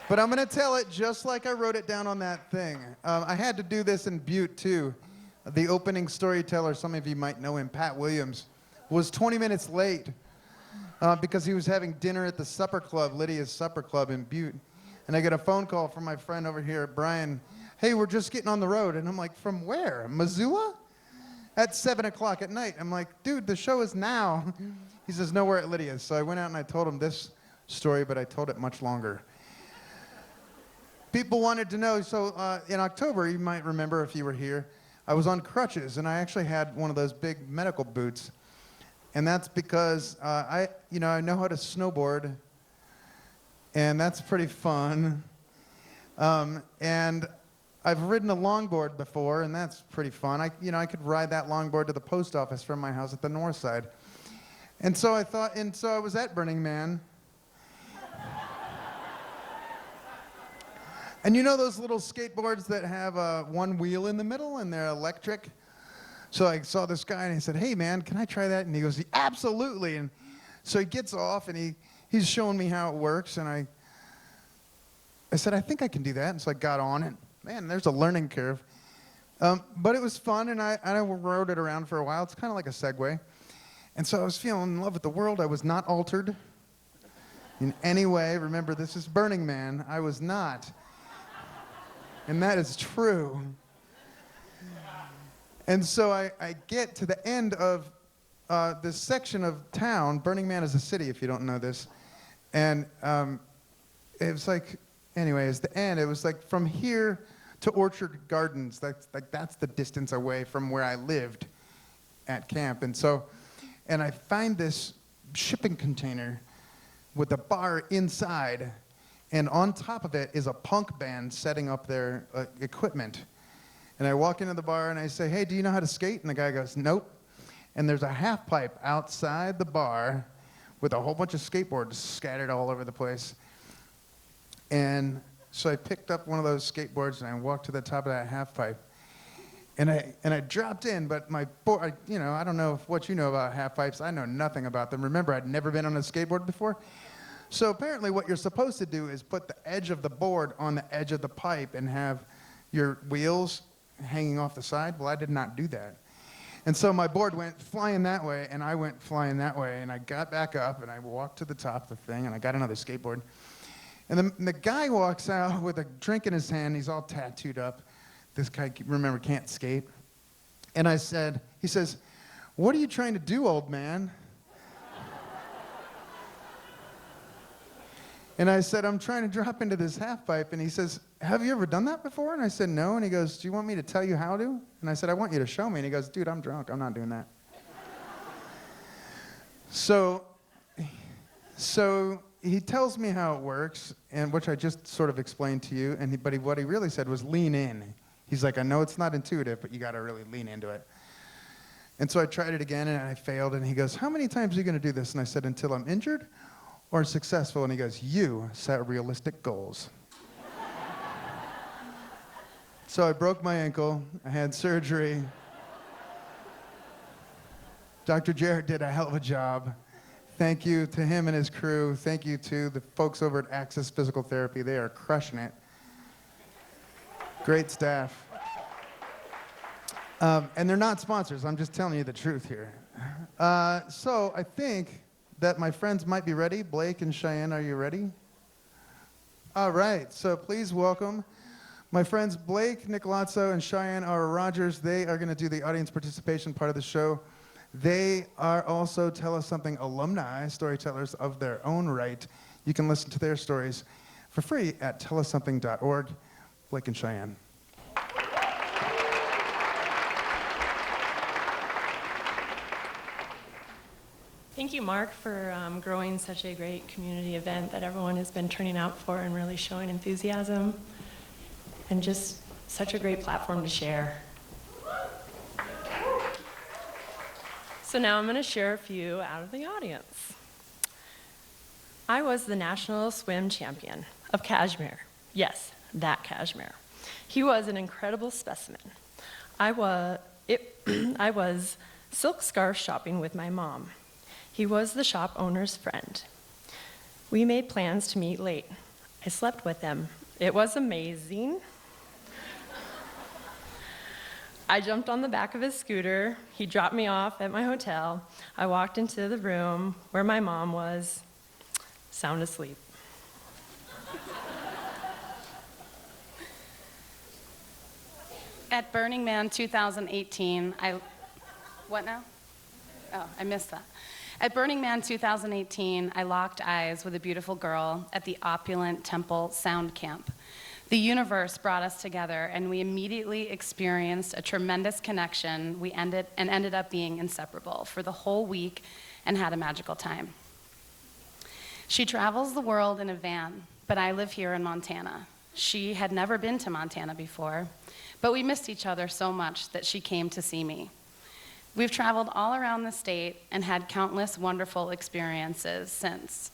But I'm going to tell it just like I wrote it down on that thing. I had to do this in Butte, too. The opening storyteller, some of you might know him, Pat Williams, was 20 minutes late because he was having dinner at the supper club, Lydia's Supper Club in Butte. And I get a phone call from my friend over here, Brian. Hey, we're just getting on the road. And I'm like, from where? Missoula? At 7 o'clock at night. I'm like, dude, the show is now. He says, no, we're at Lydia's. So I went out and I told him this story, but I told it much longer. People wanted to know, so in October, you might remember if you were here, I was on crutches, and I actually had one of those big medical boots. And that's because I know how to snowboard, and that's pretty fun. And I've ridden a longboard before, and that's pretty fun. I could ride that longboard to the post office from my house at the north side. And so I was at Burning Man. And you know those little skateboards that have one wheel in the middle and they're electric? So I saw this guy and I said, hey man, can I try that? And he goes, absolutely. And so he gets off and he's showing me how it works. And I said, I think I can do that. And so I got on it. Man, there's a learning curve. But it was fun and I rode it around for a while. It's kind of like a Segway. And so I was feeling in love with the world. I was not altered in any way. Remember, this is Burning Man. I was not. And that is true. And so I get to the end of this section of town. Burning Man is a city, if you don't know this. And it was like, anyways, the end, it was like from here to Orchard Gardens. That's the distance away from where I lived at camp. And I find this shipping container with a bar inside. And on top of it is a punk band setting up their equipment. And I walk into the bar and I say, hey, do you know how to skate? And the guy goes, nope. And there's a half pipe outside the bar with a whole bunch of skateboards scattered all over the place. And so I picked up one of those skateboards and I walked to the top of that half pipe. And I dropped in, but my board, I don't know what you know about half pipes. I know nothing about them. Remember, I'd never been on a skateboard before. So apparently what you're supposed to do is put the edge of the board on the edge of the pipe and have your wheels hanging off the side. Well, I did not do that. And so my board went flying that way, and I went flying that way, and I got back up, and I walked to the top of the thing, and I got another skateboard. And the guy walks out with a drink in his hand. He's all tattooed up. This guy, remember, can't skate. And he says, "What are you trying to do, old man?" And I said, "I'm trying to drop into this half pipe." And he says, "Have you ever done that before?" And I said, "No." And he goes, "Do you want me to tell you how to?" And I said, "I want you to show me." And he goes, "Dude, I'm drunk. I'm not doing that." So he tells me how it works, and which I just sort of explained to you. But what he really said was lean in. He's like, "I know it's not intuitive, but you got to really lean into it." And so I tried it again, and I failed. And he goes, "How many times are you going to do this?" And I said, "Until I'm injured or successful." And he goes, "You set realistic goals." So I broke my ankle. I had surgery. Dr. Jarrett did a hell of a job. Thank you to him and his crew. Thank you to the folks over at Access Physical Therapy. They are crushing it. Great staff. And they're not sponsors. I'm just telling you the truth here. So I think that my friends might be ready. Blake and Cheyenne, are you ready? All right. So please welcome my friends Blake Nicolazzo and Cheyenne R. Rogers. They are going to do the audience participation part of the show. They are also Tell Us Something alumni, storytellers of their own right. You can listen to their stories for free at tellussomething.org. Blake and Cheyenne. Thank you, Mark, for growing such a great community event that everyone has been turning out for and really showing enthusiasm, and just such a great platform to share. So now I'm going to share a few out of the audience. I was the national swim champion of Kashmir. Yes, that Kashmir. He was an incredible specimen. I was silk scarf shopping with my mom. He was the shop owner's friend. We made plans to meet late. I slept with him. It was amazing. I jumped on the back of his scooter. He dropped me off at my hotel. I walked into the room where my mom was, sound asleep. At Burning Man 2018, what now? Oh, I missed that. At Burning Man 2018, I locked eyes with a beautiful girl at the opulent Temple Sound Camp. The universe brought us together, and we immediately experienced a tremendous connection. We ended up being inseparable for the whole week and had a magical time. She travels the world in a van, but I live here in Montana. She had never been to Montana before, but we missed each other so much that she came to see me. We've traveled all around the state and had countless wonderful experiences since.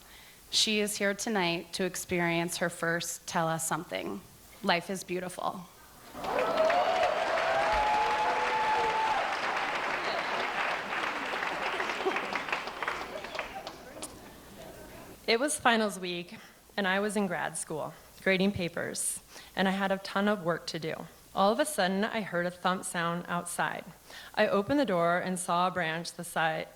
She is here tonight to experience her first Tell Us Something. Life is beautiful. It was finals week, and I was in grad school, grading papers, and I had a ton of work to do. All of a sudden, I heard a thump sound outside. I opened the door and saw a branch the size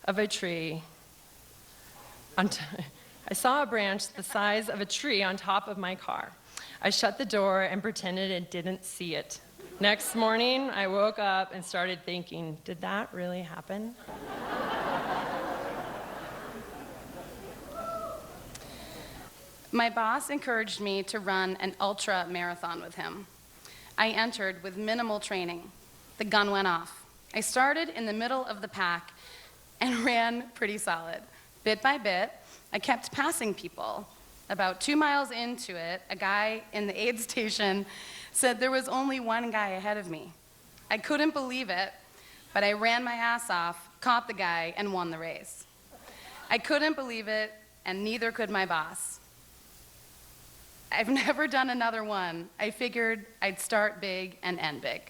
of a tree. I saw a branch the size of a tree on top of my car. I shut the door and pretended it didn't see it. Next morning, I woke up and started thinking, did that really happen? My boss encouraged me to run an ultra marathon with him. I entered with minimal training. The gun went off. I started in the middle of the pack and ran pretty solid. Bit by bit, I kept passing people. About 2 miles into it, a guy in the aid station said there was only one guy ahead of me. I couldn't believe it, but I ran my ass off, caught the guy, and won the race. I couldn't believe it, and neither could my boss. I've never done another one. I figured I'd start big and end big.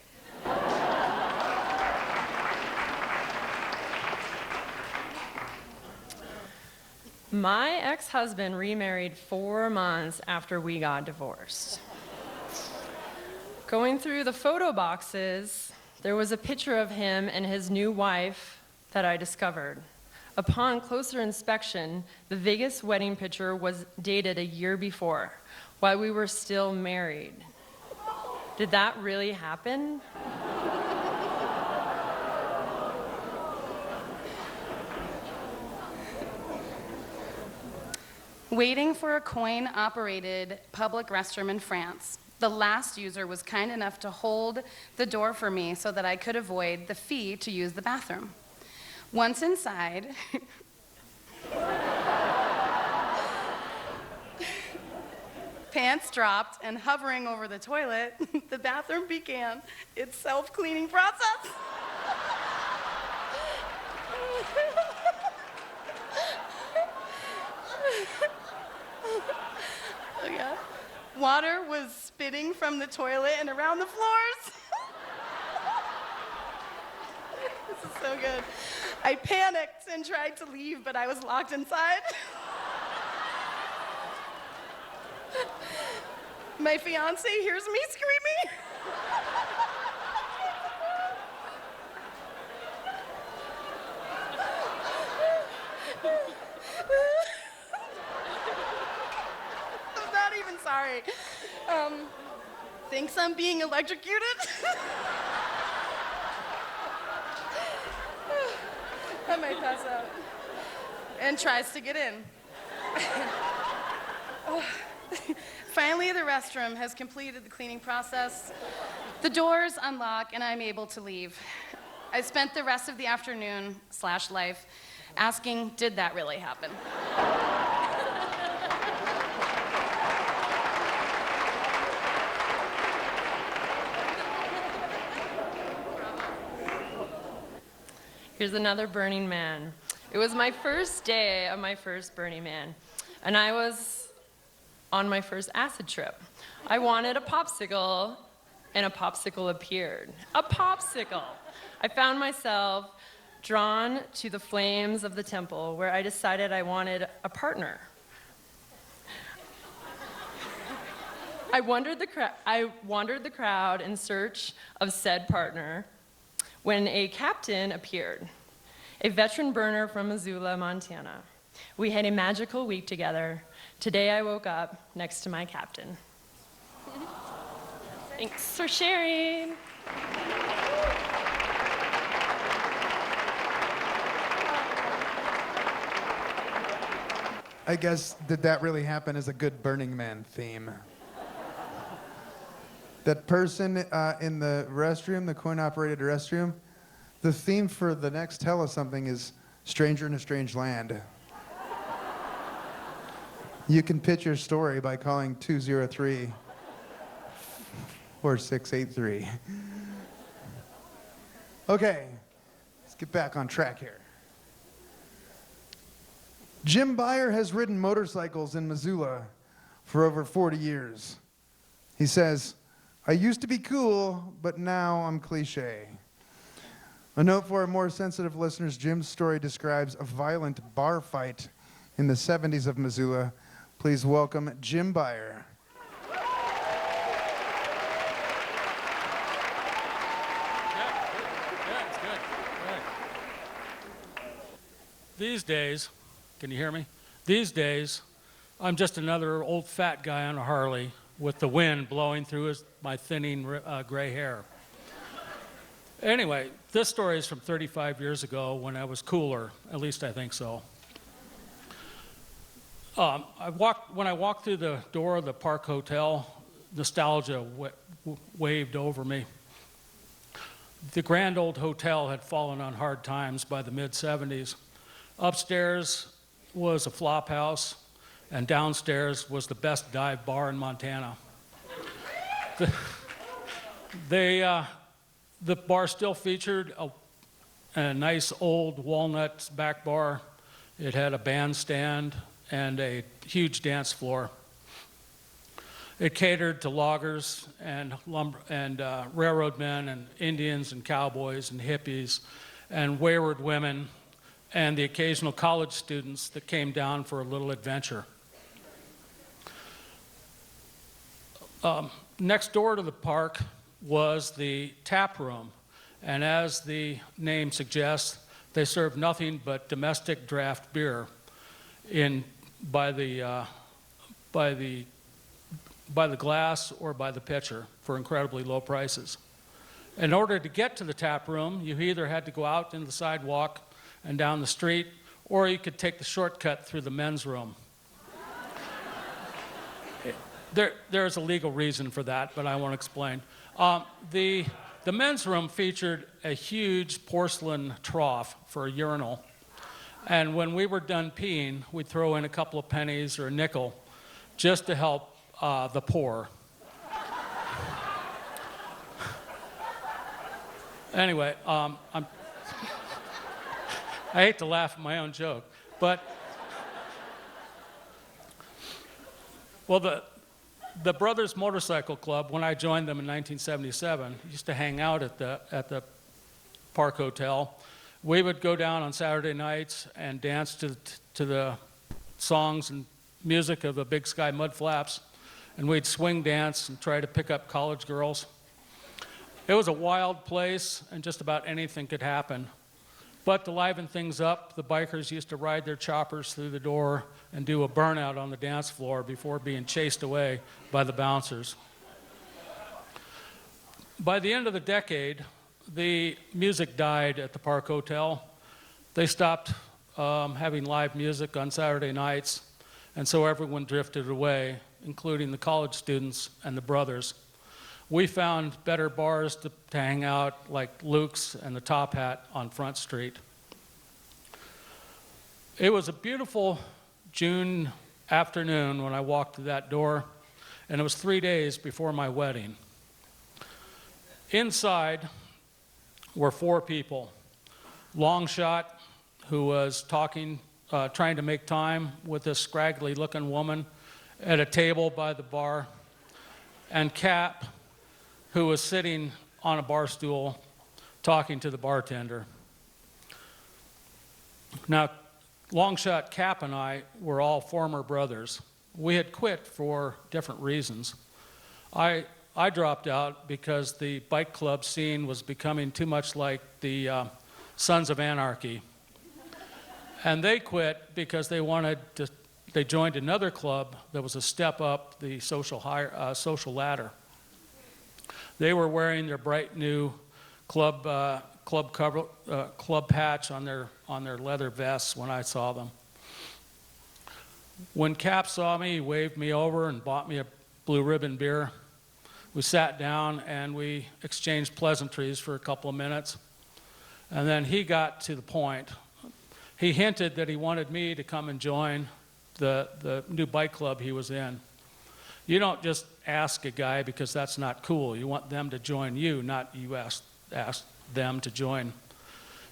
My ex-husband remarried 4 months after we got divorced. Going through the photo boxes, there was a picture of him and his new wife that I discovered. Upon closer inspection, the Vegas wedding picture was dated a year before, while we were still married. Did that really happen? Waiting for a coin-operated public restroom in France. The last user was kind enough to hold the door for me so that I could avoid the fee to use the bathroom. Once inside, pants dropped and hovering over the toilet, the bathroom began its self-cleaning process. Oh, yeah. Water was spitting from the toilet and around the floors. This is so good. I panicked and tried to leave, but I was locked inside. My fiance hears me screaming. I'm not even sorry. Thinks I'm being electrocuted. I might pass out. And tries to get in. Finally, the restroom has completed the cleaning process. The doors unlock, and I'm able to leave. I spent the rest of the afternoon/life asking, did that really happen? Here's another Burning Man. It was my first day of my first Burning Man, and I was on my first acid trip. I wanted a popsicle, and a popsicle appeared. A popsicle! I found myself drawn to the flames of the temple, where I decided I wanted a partner. I wandered the crowd in search of said partner, when a captain appeared, a veteran burner from Missoula, Montana. We had a magical week together. Today I woke up next to my captain. Thanks for sharing. I guess did that really happen is a good Burning Man theme. That person in the restroom, the coin-operated restroom, the theme for the next Tell Us Something is Stranger in a Strange Land. You can pitch your story by calling 203-4683. Okay, let's get back on track here. Jim Beyer has ridden motorcycles in Missoula for over 40 years. He says, I used to be cool, but now I'm cliche. A note for our more sensitive listeners, Jim's story describes a violent bar fight in the 70s of Missoula. Please welcome Jim Beyer. It's good. These days, can you hear me? These days, I'm just another old fat guy on a Harley with the wind blowing through my thinning gray hair. Anyway, this story is from 35 years ago when I was cooler, at least I think so. When I walked through the door of the Park Hotel, nostalgia waved over me. The grand old hotel had fallen on hard times by the mid-70s. Upstairs was a flop house, and downstairs was the best dive bar in Montana. The bar still featured a nice old walnut back bar. It had a bandstand and a huge dance floor. It catered to loggers and railroad men and Indians and cowboys and hippies and wayward women and the occasional college students that came down for a little adventure. Next door to the park was the tap room, and as the name suggests, they served nothing but domestic draft beer by the glass or by the pitcher for incredibly low prices. In order to get to the tap room, you either had to go out into the sidewalk and down the street, or you could take the shortcut through the men's room. There's a legal reason for that, but I won't explain. The men's room featured a huge porcelain trough for a urinal. And when we were done peeing, we'd throw in a couple of pennies or a nickel just to help the poor. Anyway, I hate to laugh at my own joke, but well, the Brothers Motorcycle Club, when I joined them in 1977, used to hang out at the Park Hotel. We would go down on Saturday nights and dance to the songs and music of the Big Sky Mud Flaps, and we'd swing dance and try to pick up college girls. It was a wild place, and just about anything could happen. But to liven things up, the bikers used to ride their choppers through the door and do a burnout on the dance floor before being chased away by the bouncers. By the end of the decade, the music died at the Park Hotel. They stopped having live music on Saturday nights, and so everyone drifted away, including the college students and the brothers. We found better bars to hang out, like Luke's and the Top Hat on Front Street. It was a beautiful June afternoon when I walked through that door, and it was 3 days before my wedding. Inside were 4 people. Longshot, who was talking, trying to make time with this scraggly-looking woman at a table by the bar, and Cap, who was sitting on a bar stool talking to the bartender. Now, Longshot, Cap, and I were all former brothers. We had quit for different reasons. I dropped out because the bike club scene was becoming too much like the Sons of Anarchy. And they quit because they joined another club that was a step up the social ladder. They were wearing their bright new club patch on their leather vests when I saw them. When Cap saw me, he waved me over and bought me a Blue Ribbon beer. We sat down and we exchanged pleasantries for a couple of minutes. And then he got to the point. He hinted that he wanted me to come and join the new bike club he was in. You don't just ask a guy because that's not cool. You want them to join you, not you ask them to join.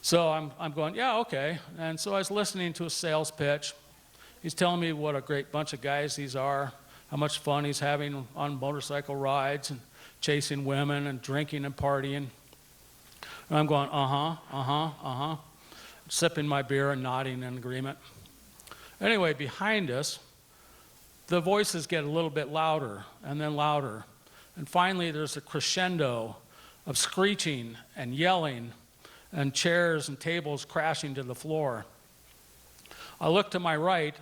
So I'm going, yeah, okay. And so I was listening to a sales pitch. He's telling me what a great bunch of guys these are, how much fun he's having on motorcycle rides and chasing women and drinking and partying. And I'm going, sipping my beer and nodding in agreement. Anyway, behind us, the voices get a little bit louder and then louder. And finally, there's a crescendo of screeching and yelling and chairs and tables crashing to the floor. I look to my right,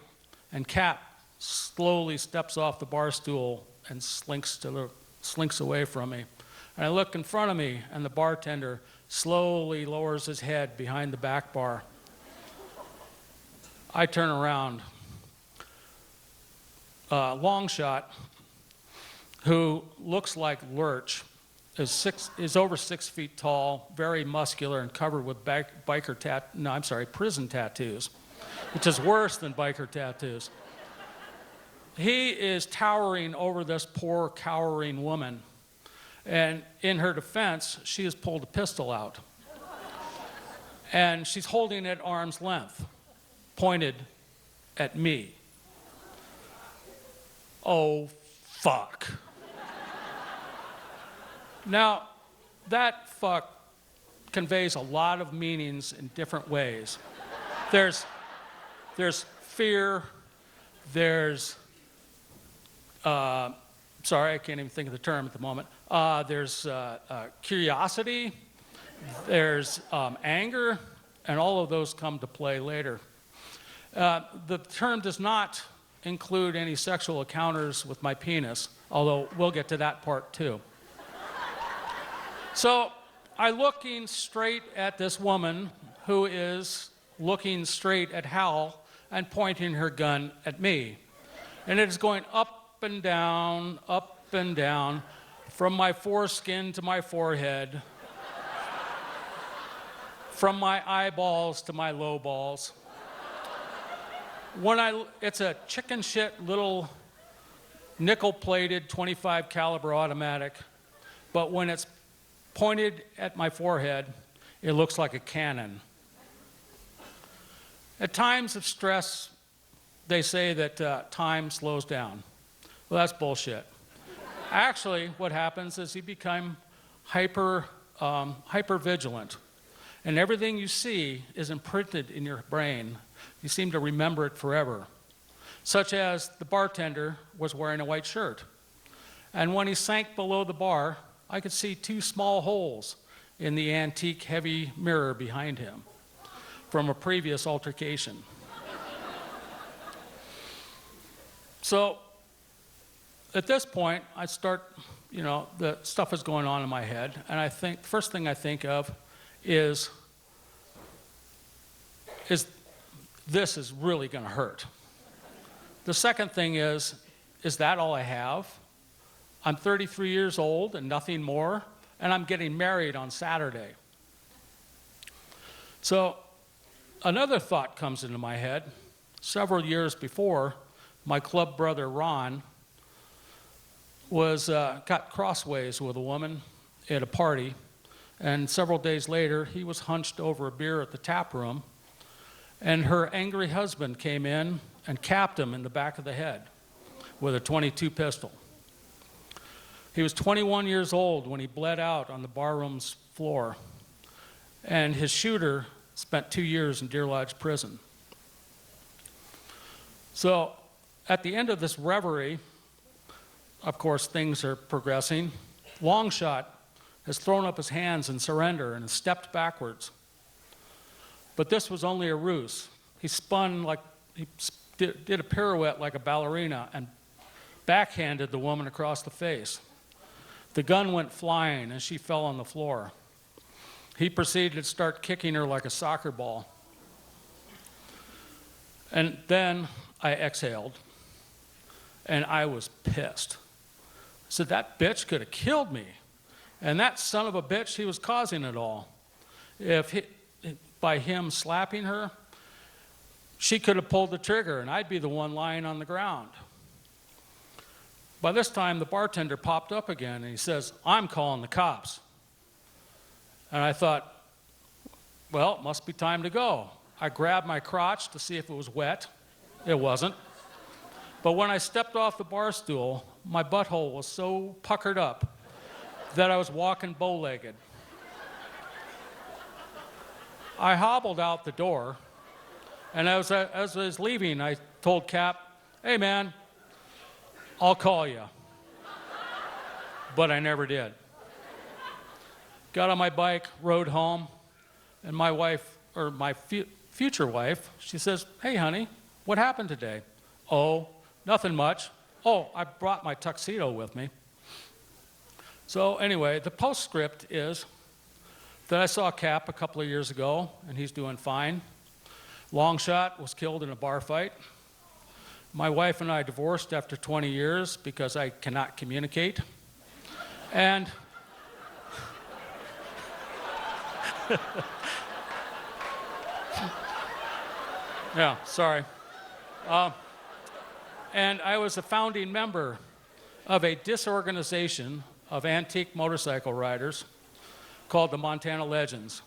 and Cap slowly steps off the bar stool and slinks away from me. And I look in front of me, and the bartender slowly lowers his head behind the back bar. I turn around. Longshot, who looks like Lurch, is over 6 feet tall, very muscular, and covered with prison tattoos, which is worse than biker tattoos. He is towering over this poor, cowering woman. And in her defense, she has pulled a pistol out. And she's holding it at arm's length, pointed at me. Oh, fuck. Now, that fuck conveys a lot of meanings in different ways. There's fear, there's, sorry, I can't even think of the term at the moment. There's curiosity, there's anger, and all of those come to play later. The term does not include any sexual encounters with my penis, although we'll get to that part too. So I'm looking straight at this woman who is looking straight at Hal and pointing her gun at me. And it is going up and down, from my foreskin to my forehead, from my eyeballs to my low balls. It's a chicken shit little nickel-plated 25 caliber automatic, but when it's pointed at my forehead, it looks like a cannon. At times of stress, they say that time slows down. Well, that's bullshit. Actually, what happens is you become hyper vigilant, and everything you see is imprinted in your brain. You seem to remember it forever. Such as the bartender was wearing a white shirt, and when he sank below the bar, I could see 2 small holes in the antique heavy mirror behind him from a previous altercation. So at this point, I start, the stuff is going on in my head, and I think, first thing I think of is this is really gonna hurt. The second thing is that all I have? I'm 33 years old and nothing more, and I'm getting married on Saturday. So another thought comes into my head. Several years before, my club brother Ron got crossways with a woman at a party, and several days later, he was hunched over a beer at the tap room, and her angry husband came in and capped him in the back of the head with a .22 pistol. He was 21 years old when he bled out on the barroom's floor, and his shooter spent 2 years in Deer Lodge Prison. So at the end of this reverie, of course, things are progressing. Longshot has thrown up his hands in surrender and has stepped backwards. But this was only a ruse. He did a pirouette like a ballerina and backhanded the woman across the face. The gun went flying and she fell on the floor. He proceeded to start kicking her like a soccer ball. And then I exhaled, and I was pissed. I said, that bitch could have killed me. And that son of a bitch, he was causing it all. By him slapping her, she could have pulled the trigger, and I'd be the one lying on the ground. By this time, the bartender popped up again, and he says, I'm calling the cops. And I thought, well, it must be time to go. I grabbed my crotch to see if it was wet. It wasn't. But when I stepped off the bar stool, my butthole was so puckered up that I was walking bow-legged. I hobbled out the door, and as I was leaving, I told Cap, hey man, I'll call you. But I never did. Got on my bike, rode home, and my wife, or my future wife, she says, hey honey, what happened today? Oh, nothing much. Oh, I brought my tuxedo with me. So anyway, the postscript is that I saw Cap a couple of years ago, and he's doing fine. Longshot was killed in a bar fight. My wife and I divorced after 20 years because I cannot communicate. And yeah, sorry. And I was a founding member of a disorganization of antique motorcycle riders called the Montana Legends,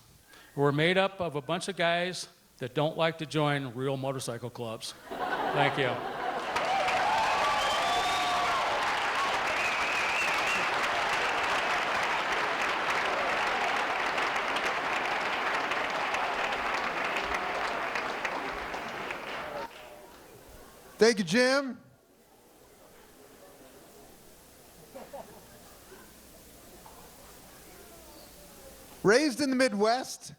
who were made up of a bunch of guys that don't like to join real motorcycle clubs. Thank you. Thank you, Jim. Raised in the Midwest,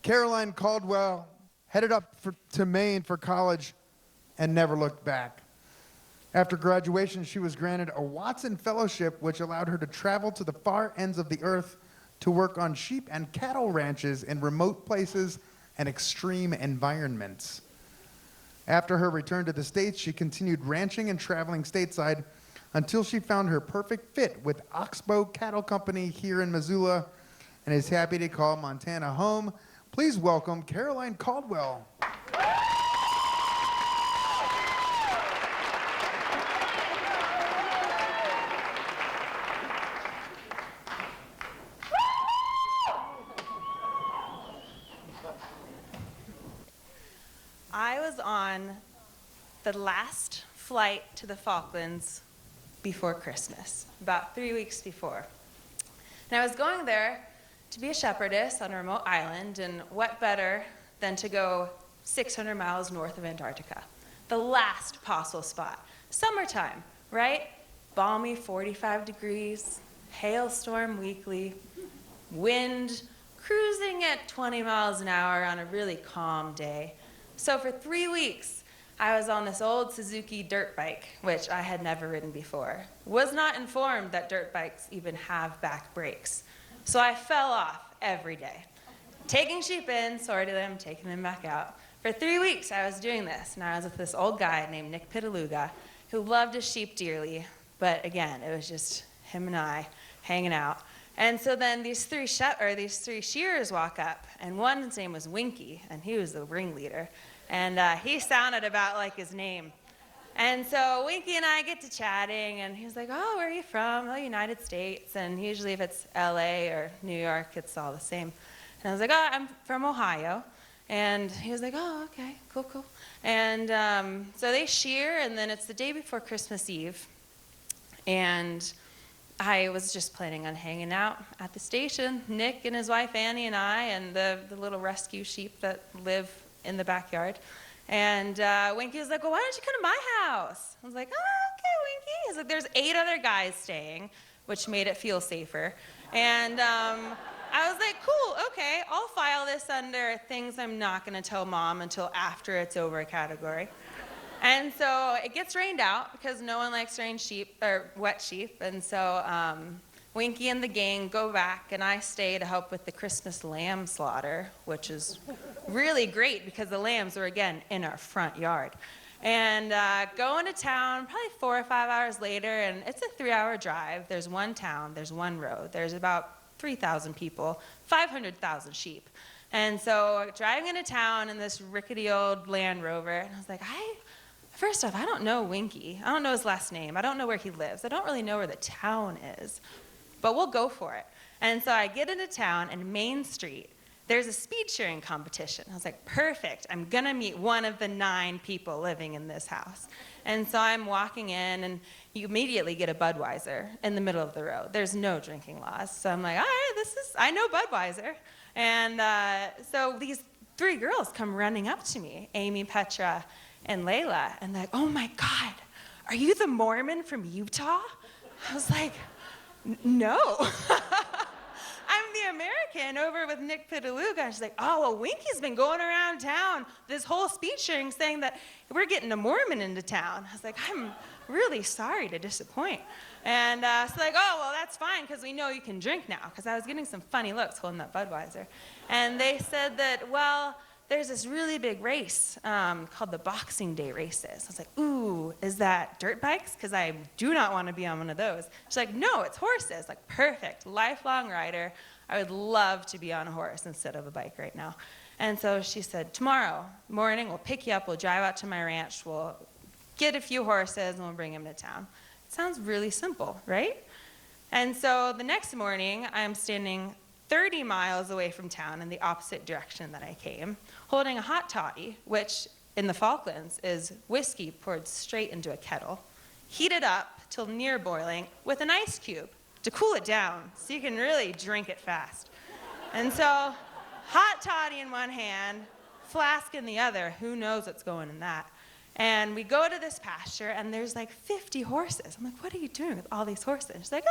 Caroline Caldwell headed up to Maine for college and never looked back. After graduation, she was granted a Watson Fellowship, which allowed her to travel to the far ends of the earth to work on sheep and cattle ranches in remote places and extreme environments. After her return to the States, she continued ranching and traveling stateside until she found her perfect fit with Oxbow Cattle Company here in Missoula and is happy to call Montana home. Please welcome Caroline Caldwell. I was on the last flight to the Falklands before Christmas, about 3 weeks before. And I was going there to be a shepherdess on a remote island, and what better than to go 600 miles north of Antarctica, the last possible spot. Summertime, right? Balmy 45 degrees, hailstorm weekly, wind cruising at 20 miles an hour on a really calm day. So for 3 weeks, I was on this old Suzuki dirt bike, which I had never ridden before. Was not informed that dirt bikes even have back brakes. So I fell off every day, taking sheep in, sorting them, taking them back out. For 3 weeks, I was doing this, and I was with this old guy named Nick Pitaluga, who loved his sheep dearly, but again, it was just him and I hanging out. And so then these three shearers walk up, and one's name was Winky, and he was the ringleader, and he sounded about like his name. And so Winky and I get to chatting, and he was like, "Oh, where are you from?" "Oh, United States." And usually if it's LA or New York, it's all the same. And I was like, "Oh, I'm from Ohio." And he was like, "Oh, okay, cool, cool." And so they shear, and then it's the day before Christmas Eve. And I was just planning on hanging out at the station, Nick and his wife Annie and I, and the little rescue sheep that live in the backyard. And Winky was like, "Well, why don't you come to my house?" I was like, "Oh, okay, Winky." He's like, "There's 8 other guys staying," which made it feel safer. And I was like, "Cool, okay, I'll file this under things I'm not going to tell Mom until after it's over category." And so it gets rained out because no one likes rain sheep or wet sheep. And so Winky and the gang go back, and I stay to help with the Christmas lamb slaughter, which is really great because the lambs were, again, in our front yard. And going to town probably 4 or 5 hours later, and it's a 3-hour drive. There's one town, there's one road, there's about 3,000 people, 500,000 sheep. And so driving into town in this rickety old Land Rover, and I was like, first off, I don't know Winky. I don't know his last name. I don't know where he lives. I don't really know where the town is. But we'll go for it. And so I get into town, and Main Street, there's a speed sharing competition. I was like, perfect. I'm going to meet one of the 9 people living in this house. And so I'm walking in, and you immediately get a Budweiser in the middle of the road. There's no drinking laws. So I'm like, all right, I know Budweiser. And so these 3 girls come running up to me, Amy, Petra, and Layla, and like, "Oh my God, are you the Mormon from Utah?" I was like, "No." I'm the American over with Nick Pitaluga. And she's like, "Oh, well, Winky's been going around town this whole speech sharing saying that we're getting a Mormon into town." I was like, "I'm really sorry to disappoint." And so like, "Oh, well, that's fine because we know you can drink now," because I was getting some funny looks holding that Budweiser. And they said that, well, there's this really big race called the Boxing Day races. I was like, "Ooh, is that dirt bikes? Because I do not want to be on one of those." She's like, "No, it's horses." Like, perfect, lifelong rider. I would love to be on a horse instead of a bike right now. And so she said, "Tomorrow morning, we'll pick you up, we'll drive out to my ranch, we'll get a few horses, and we'll bring them to town." It sounds really simple, right? And so the next morning, I'm standing 30 miles away from town in the opposite direction that I came, holding a hot toddy, which in the Falklands is whiskey poured straight into a kettle, heated up till near boiling with an ice cube to cool it down so you can really drink it fast. And so hot toddy in one hand, flask in the other, who knows what's going in that. And we go to this pasture, and there's like 50 horses. I'm like, what are you doing with all these horses? She's like,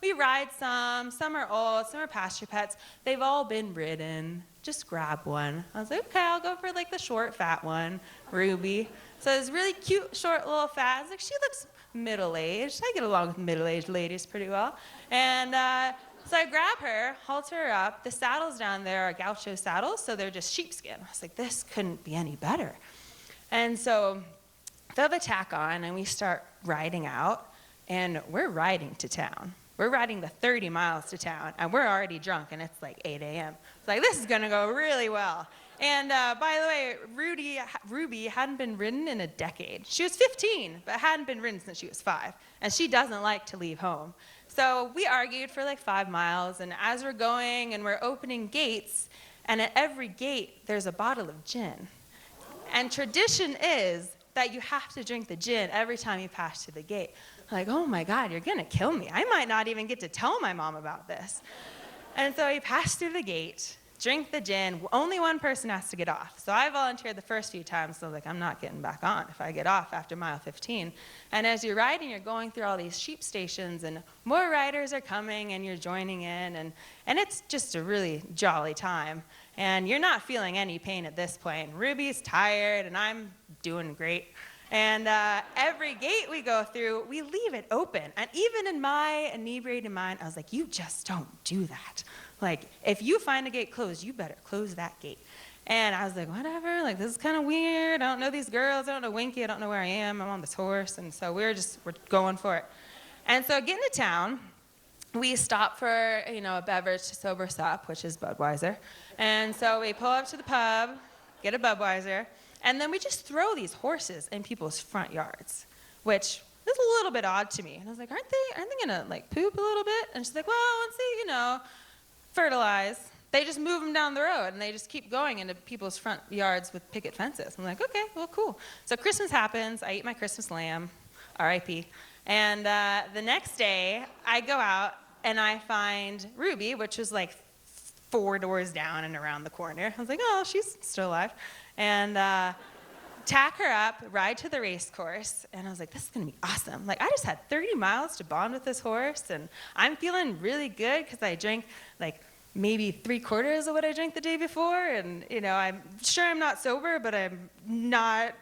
we ride some are old, some are pasture pets. They've all been ridden. Just grab one. I was like, okay, I'll go for like the short, fat one, Ruby. So this really cute, short, little fat. I was like, she looks middle-aged. I get along with middle-aged ladies pretty well. And so I grab her, halter her up. The saddles down there are gaucho saddles, so they're just sheepskin. I was like, this couldn't be any better. And so throw the tack on, and we start riding out, and we're riding to town. We're riding the 30 miles to town, and we're already drunk, and it's like 8 a.m. It's like, this is going to go really well. And by the way, Ruby hadn't been ridden in a decade. She was 15, but hadn't been ridden since she was 5, and she doesn't like to leave home. So we argued for like 5 miles, and as we're going and we're opening gates, and at every gate, there's a bottle of gin. And tradition is that you have to drink the gin every time you pass through the gate. I'm like, oh my God, you're gonna kill me. I might not even get to tell my mom about this. And so we pass through the gate, drink the gin. Only one person has to get off. So I volunteered the first few times, so I was like, I'm not getting back on if I get off after mile 15. And as you're riding, you're going through all these sheep stations, and more riders are coming, and you're joining in, and it's just a really jolly time. And you're not feeling any pain at this point. Ruby's tired, and I'm doing great. And every gate we go through, we leave it open. And even in my inebriated mind, I was like, you just don't do that. Like, if you find a gate closed, you better close that gate. And I was like, whatever, like, this is kind of weird. I don't know these girls. I don't know Winky. I don't know where I am. I'm on this horse. And so we're going for it. And so getting to town, we stop for, a beverage to sober us up, which is Budweiser. And so we pull up to the pub, get a Budweiser, and then we just throw these horses in people's front yards, which is a little bit odd to me. And I was like, aren't they gonna like poop a little bit? And she's like, well, once they, fertilize, they just move them down the road, and they just keep going into people's front yards with picket fences. I'm like, okay, well, cool. So Christmas happens. I eat my Christmas lamb, R.I.P. And the next day, I go out, and I find Ruby, which was like 4 doors down and around the corner. I was like, oh, she's still alive. And tack her up, ride to the race course, and I was like, this is gonna be awesome. Like, I just had 30 miles to bond with this horse, and I'm feeling really good because I drank like maybe 3/4 of what I drank the day before, and I'm sure I'm not sober, but I'm not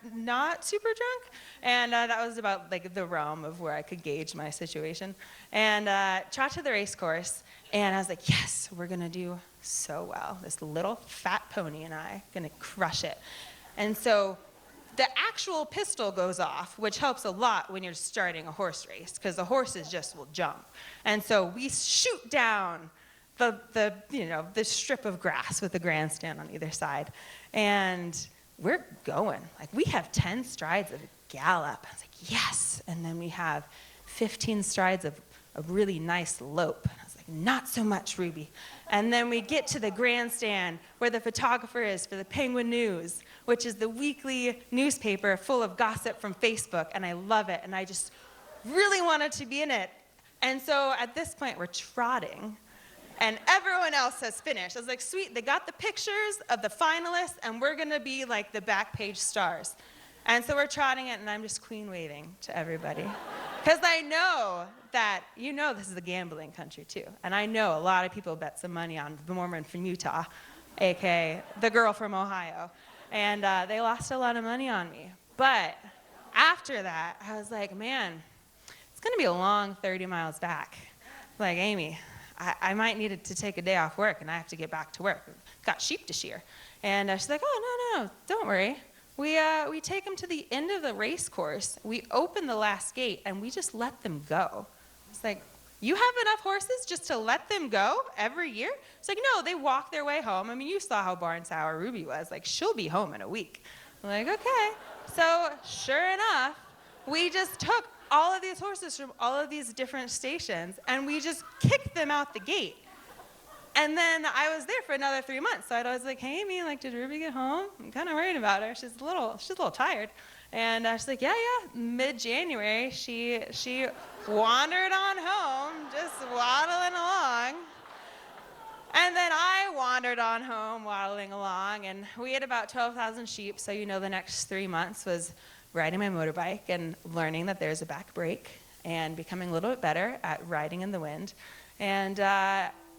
super drunk, and that was about like the realm of where I could gauge my situation. And trot to the race course, and I was like, yes, we're gonna do so well. This little fat pony and I gonna crush it. And so the actual pistol goes off, which helps a lot when you're starting a horse race, because the horses just will jump. And so we shoot down the strip of grass with the grandstand on either side, and we're going. Like, we have 10 strides of gallop. I was like, yes. And then we have 15 strides of a really nice lope. I was like, not so much, Ruby. And then we get to the grandstand where the photographer is for the Penguin News, which is the weekly newspaper full of gossip from Facebook, and I love it, and I just really wanted to be in it. And so at this point, we're trotting, and everyone else has finished. I was like, sweet, they got the pictures of the finalists, and we're gonna be like the back page stars. And so we're trotting it, and I'm just queen waving to everybody. Because I know that, this is a gambling country too. And I know a lot of people bet some money on the Mormon from Utah, AKA the girl from Ohio. And they lost a lot of money on me. But after that, I was like, man, it's gonna be a long 30 miles back. Like, Amy, I might need to take a day off work, and I have to get back to work. Got sheep to shear. And she's like, oh, no, don't worry. We take them to the end of the race course. We open the last gate, and we just let them go. It's like, you have enough horses just to let them go every year? It's like, no, they walk their way home. I mean, you saw how barn sour Ruby was. Like, she'll be home in a week. I'm like, okay. So sure enough, we just took all of these horses from all of these different stations, and we just kicked them out the gate. And then I was there for another 3 months. So I was like, hey, Amy, like, did Ruby get home? I'm kind of worried about her. She's a little tired. And she's like, yeah. Mid-January, she wandered on home, just waddling along. And then I wandered on home, waddling along. And we had about 12,000 sheep. So the next 3 months was riding my motorbike and learning that there's a back brake and becoming a little bit better at riding in the wind. And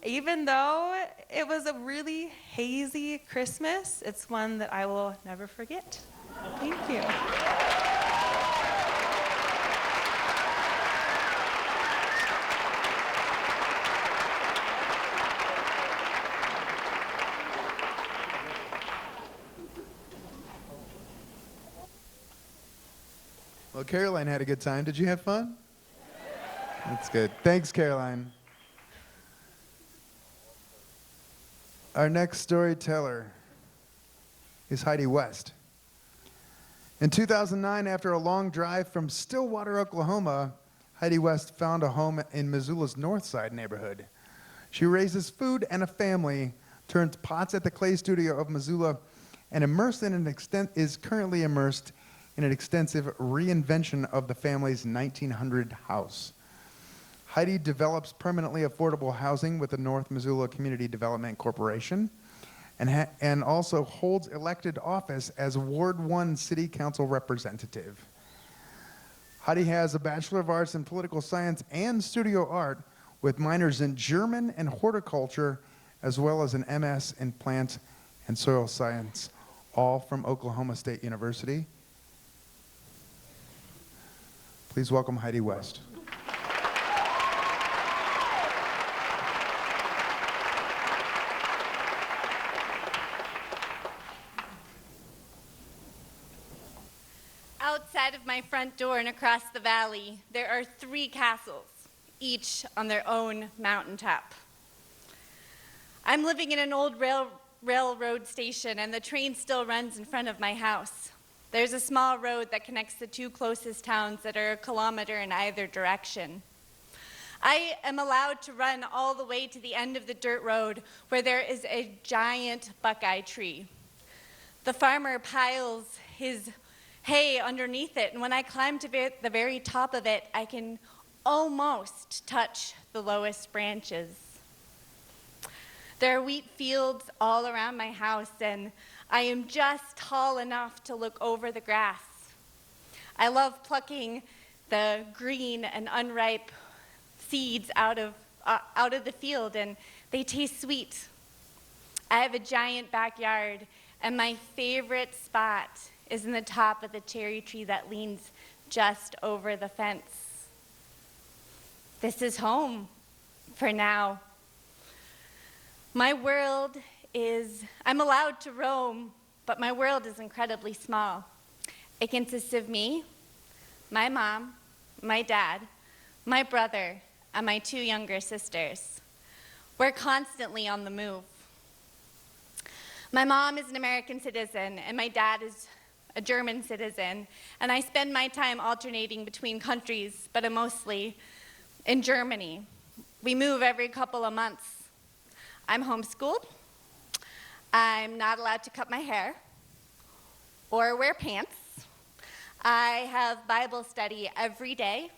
even though it was a really hazy Christmas, it's one that I will never forget. Thank you. Well, Caroline had a good time. Did you have fun? That's good. Thanks, Caroline. Our next storyteller is Heidi West. In 2009, after a long drive from Stillwater, Oklahoma, Heidi West found a home in Missoula's North Side neighborhood. She raises food and a family, turns pots at the clay studio of Missoula, and is currently immersed in an extensive reinvention of the family's 1900 house. Heidi develops permanently affordable housing with the North Missoula Community Development Corporation and also holds elected office as Ward 1 City Council representative. Heidi has a Bachelor of Arts in Political Science and Studio Art with minors in German and horticulture, as well as an MS in Plant and Soil Science, all from Oklahoma State University. Please welcome Heidi West. Outside of my front door and across the valley, there are 3 castles, each on their own mountaintop. I'm living in an old railroad station, and the train still runs in front of my house. There's a small road that connects the 2 closest towns that are a kilometer in either direction. I am allowed to run all the way to the end of the dirt road where there is a giant buckeye tree. The farmer piles his hay underneath it, and when I climb to the very top of it, I can almost touch the lowest branches. There are wheat fields all around my house, and I am just tall enough to look over the grass. I love plucking the green and unripe seeds out of the field, and they taste sweet. I have a giant backyard, and my favorite spot is in the top of the cherry tree that leans just over the fence. This is home for now. My world is, I'm allowed to roam, but my world is incredibly small. It consists of me, my mom, my dad, my brother, and my 2 younger sisters. We're constantly on the move. My mom is an American citizen, and my dad is a German citizen, and I spend my time alternating between countries, but I'm mostly in Germany. We move every couple of months. I'm homeschooled. I'm not allowed to cut my hair or wear pants. I have Bible study every day.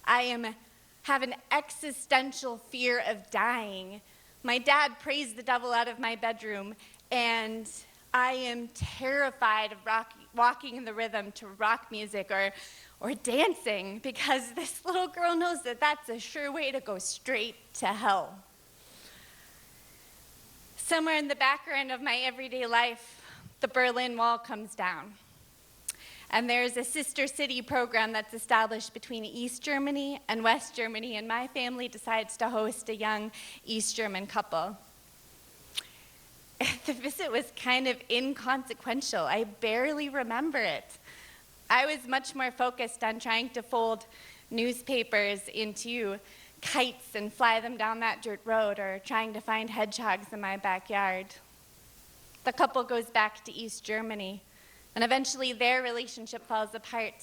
I have an existential fear of dying. My dad prays the devil out of my bedroom, and I am terrified of walking in the rhythm to rock music or dancing, because this little girl knows that that's a sure way to go straight to hell. Somewhere in the background of my everyday life, the Berlin Wall comes down. And there's a sister city program that's established between East Germany and West Germany, and my family decides to host a young East German couple. The visit was kind of inconsequential. I barely remember it. I was much more focused on trying to fold newspapers into kites and fly them down that dirt road, or trying to find hedgehogs in my backyard. The couple goes back to East Germany, and eventually their relationship falls apart.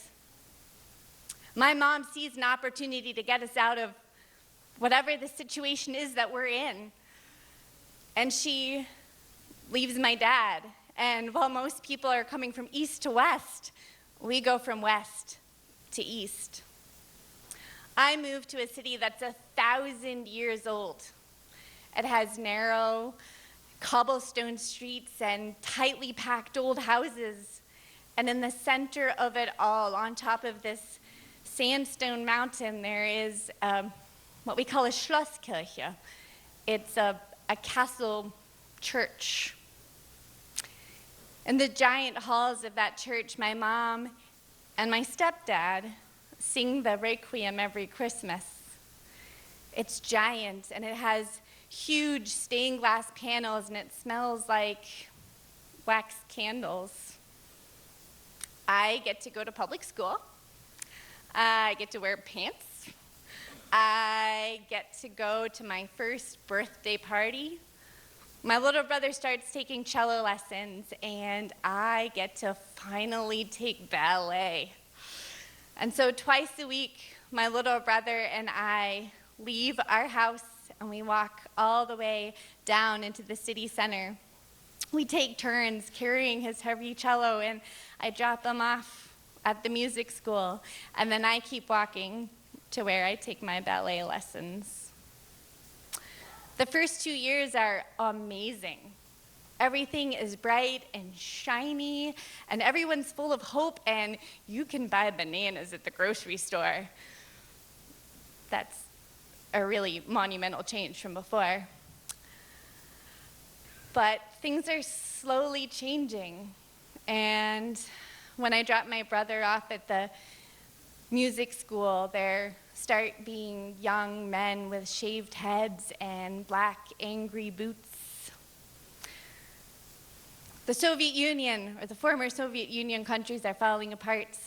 My mom sees an opportunity to get us out of whatever the situation is that we're in, and she leaves my dad. And while most people are coming from east to west, we go from west to east. I moved to a city that's 1,000 years old. It has narrow cobblestone streets and tightly packed old houses. And in the center of it all, on top of this sandstone mountain, there is what we call a Schlosskirche. It's a castle church. In the giant halls of that church, my mom and my stepdad sing the Requiem every Christmas. It's giant, and it has huge stained glass panels, and it smells like wax candles. I get to go to public school. I get to wear pants. I get to go to my first birthday party. My little brother starts taking cello lessons, and I get to finally take ballet. And so twice a week, my little brother and I leave our house and we walk all the way down into the city center. We take turns carrying his heavy cello, and I drop him off at the music school, and then I keep walking to where I take my ballet lessons. The first 2 years are amazing. Everything is bright and shiny, and everyone's full of hope, and you can buy bananas at the grocery store. That's a really monumental change from before. But things are slowly changing, and when I drop my brother off at the music school, there start being young men with shaved heads and black angry boots. The Soviet Union, or the former Soviet Union countries, are falling apart.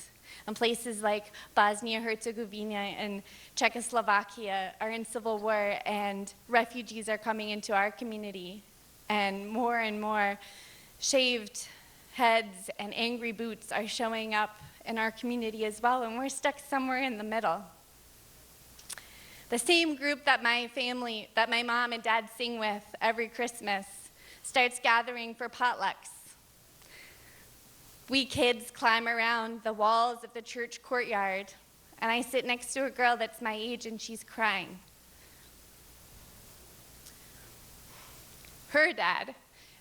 And places like Bosnia-Herzegovina and Czechoslovakia are in civil war, and refugees are coming into our community. And more shaved heads and angry boots are showing up in our community as well, and we're stuck somewhere in the middle. The same group that my mom and dad sing with every Christmas starts gathering for potlucks. We kids climb around the walls of the church courtyard, and I sit next to a girl that's my age, and she's crying. Her dad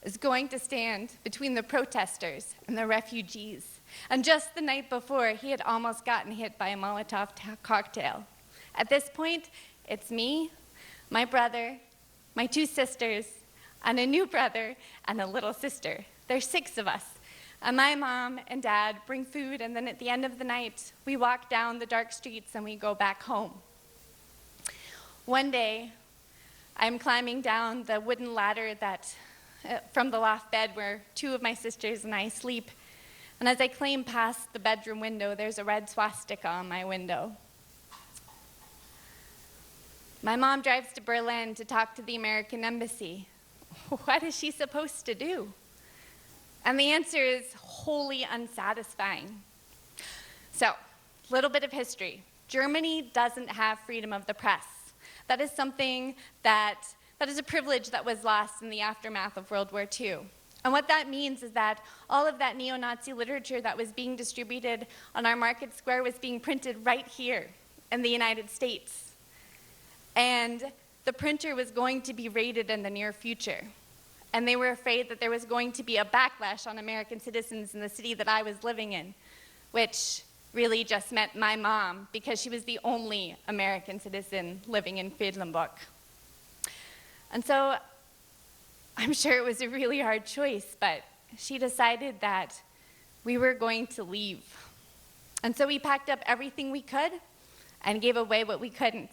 is going to stand between the protesters and the refugees. And just the night before, he had almost gotten hit by a Molotov cocktail. At this point, it's me, my brother, my 2 sisters, and a new brother and a little sister. There's 6 of us. And my mom and dad bring food, and then at the end of the night, we walk down the dark streets and we go back home. One day, I'm climbing down the wooden ladder from the loft bed where 2 of my sisters and I sleep. And as I climb past the bedroom window, there's a red swastika on my window. My mom drives to Berlin to talk to the American embassy. What is she supposed to do? And the answer is wholly unsatisfying. So, a little bit of history. Germany doesn't have freedom of the press. That is something that is a privilege that was lost in the aftermath of World War II. And what that means is that all of that neo-Nazi literature that was being distributed on our market square was being printed right here in the United States. And the printer was going to be raided in the near future. And they were afraid that there was going to be a backlash on American citizens in the city that I was living in, which really just meant my mom, because she was the only American citizen living in Quedlinburg. And so I'm sure it was a really hard choice, but she decided that we were going to leave. And so we packed up everything we could and gave away what we couldn't.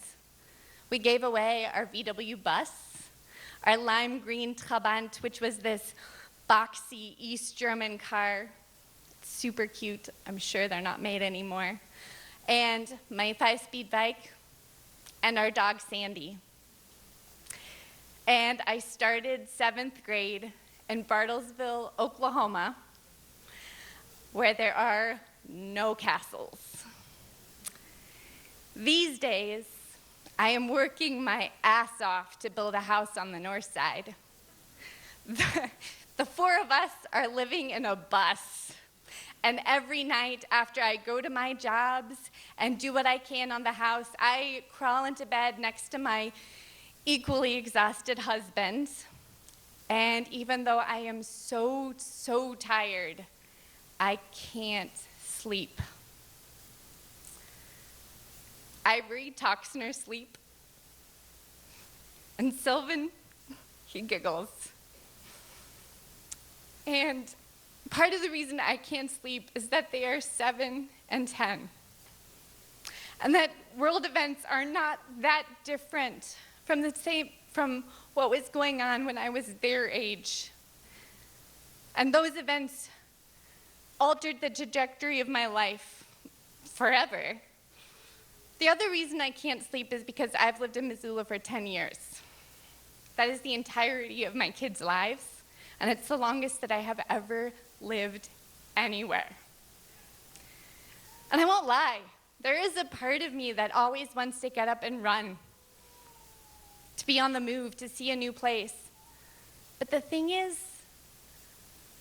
We gave away our VW bus, our lime green Trabant, which was this boxy East German car. Super cute. I'm sure they're not made anymore. And my 5-speed bike, and our dog Sandy. And I started 7th grade in Bartlesville, Oklahoma, where there are no castles. These days, I am working my ass off to build a house on the north side. The 4 of us are living in a bus. And every night after I go to my jobs and do what I can on the house, I crawl into bed next to my equally exhausted husband. And even though I am so tired, I can't sleep. Ivory talks in her sleep. And Sylvan, he giggles. And part of the reason I can't sleep is that they are 7 and 10. And that world events are not that different from what was going on when I was their age. And those events altered the trajectory of my life forever. The other reason I can't sleep is because I've lived in Missoula for 10 years. That is the entirety of my kids' lives, and it's the longest that I have ever lived anywhere. And I won't lie, there is a part of me that always wants to get up and run, to be on the move, to see a new place. But the thing is,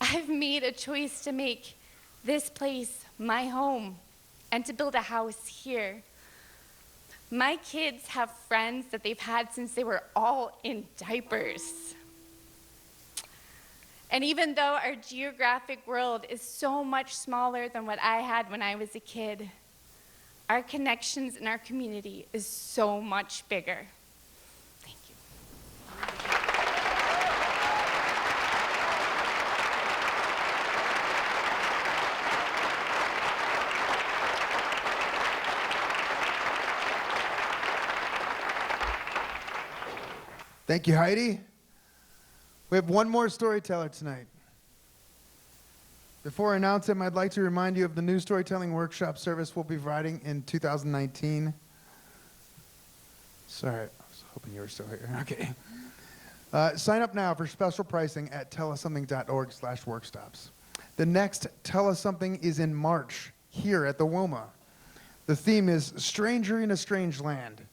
I've made a choice to make this place my home and to build a house here. My kids have friends that they've had since they were all in diapers. And even though our geographic world is so much smaller than what I had when I was a kid, our connections in our community is so much bigger. Thank you. Thank you, Heidi. We have one more storyteller tonight. Before I announce him, I'd like to remind you of the new storytelling workshop service we'll be providing in 2019. Sorry, I was hoping you were still here. Okay. Sign up now for special pricing at tellussomething.org/workstops. The next Tell Us Something is in March, here at the WOMA. The theme is Stranger in a Strange Land.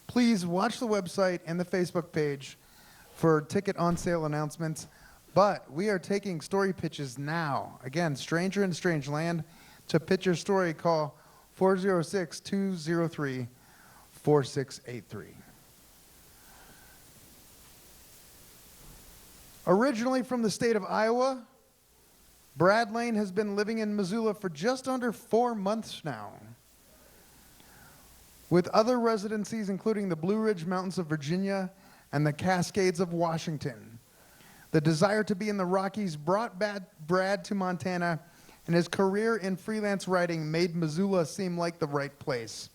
Please watch the website and the Facebook page for ticket on sale announcements, but we are taking story pitches now. Again, Stranger in a Strange Land. To pitch your story, call 406-203-4683. Originally from the state of Iowa, Brad Lane has been living in Missoula for just under 4 months now, with other residencies including the Blue Ridge Mountains of Virginia and the Cascades of Washington. The desire to be in the Rockies brought Brad to Montana, and his career in freelance writing made Missoula seem like the right place.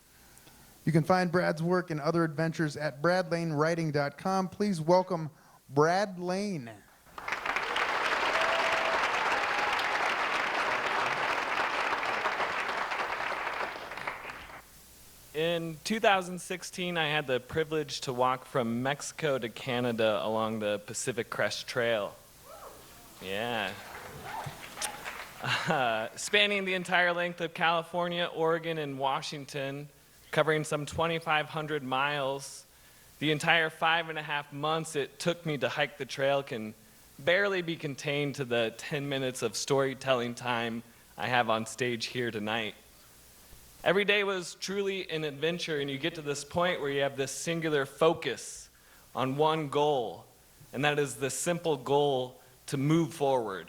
You can find Brad's work and other adventures at bradlanewriting.com. Please welcome Brad Lane. In 2016, I had the privilege to walk from Mexico to Canada along the Pacific Crest Trail. Yeah. Spanning the entire length of California, Oregon, and Washington, covering some 2,500 miles. The entire 5.5 months it took me to hike the trail can barely be contained to the 10 minutes of storytelling time I have on stage here tonight. Every day was truly an adventure, and you get to this point where you have this singular focus on one goal, and that is the simple goal to move forward.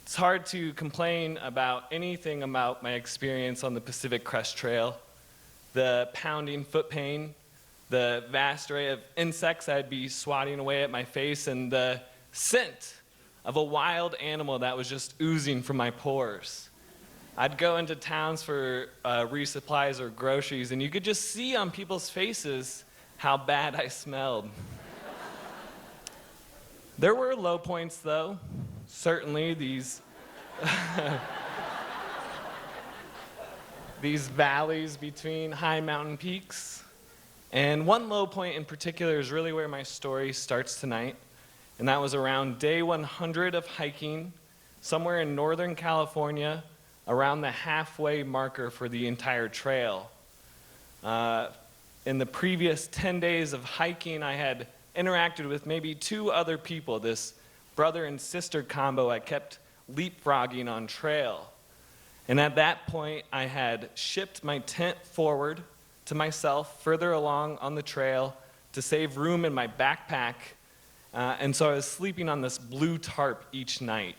It's hard to complain about anything about my experience on the Pacific Crest Trail. The pounding foot pain, the vast array of insects I'd be swatting away at my face, and the scent of a wild animal that was just oozing from my pores. I'd go into towns for resupplies or groceries, and you could just see on people's faces how bad I smelled. There were low points, though. Certainly, these valleys between high mountain peaks. And one low point in particular is really where my story starts tonight, and that was around day 100 of hiking, somewhere in Northern California, around the halfway marker for the entire trail. In the previous 10 days of hiking, I had interacted with maybe 2 other people, this brother and sister combo I kept leapfrogging on trail. And at that point, I had shipped my tent forward to myself further along on the trail to save room in my backpack, and so I was sleeping on this blue tarp each night.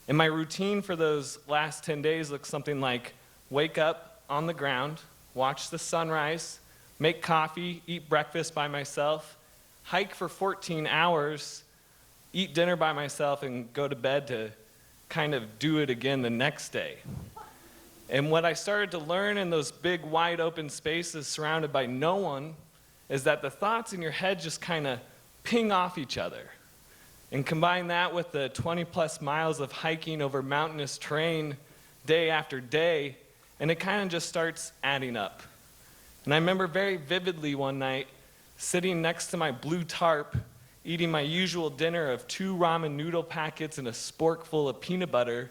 And my routine for those last 10 days looked something like wake up on the ground, watch the sunrise, make coffee, eat breakfast by myself, hike for 14 hours, eat dinner by myself, and go to bed to kind of do it again the next day. And what I started to learn in those big, wide open spaces surrounded by no one is that the thoughts in your head just kind of ping off each other. And combine that with the 20-plus miles of hiking over mountainous terrain day after day, and it kind of just starts adding up. And I remember very vividly one night sitting next to my blue tarp, eating my usual dinner of 2 ramen noodle packets and a spork full of peanut butter,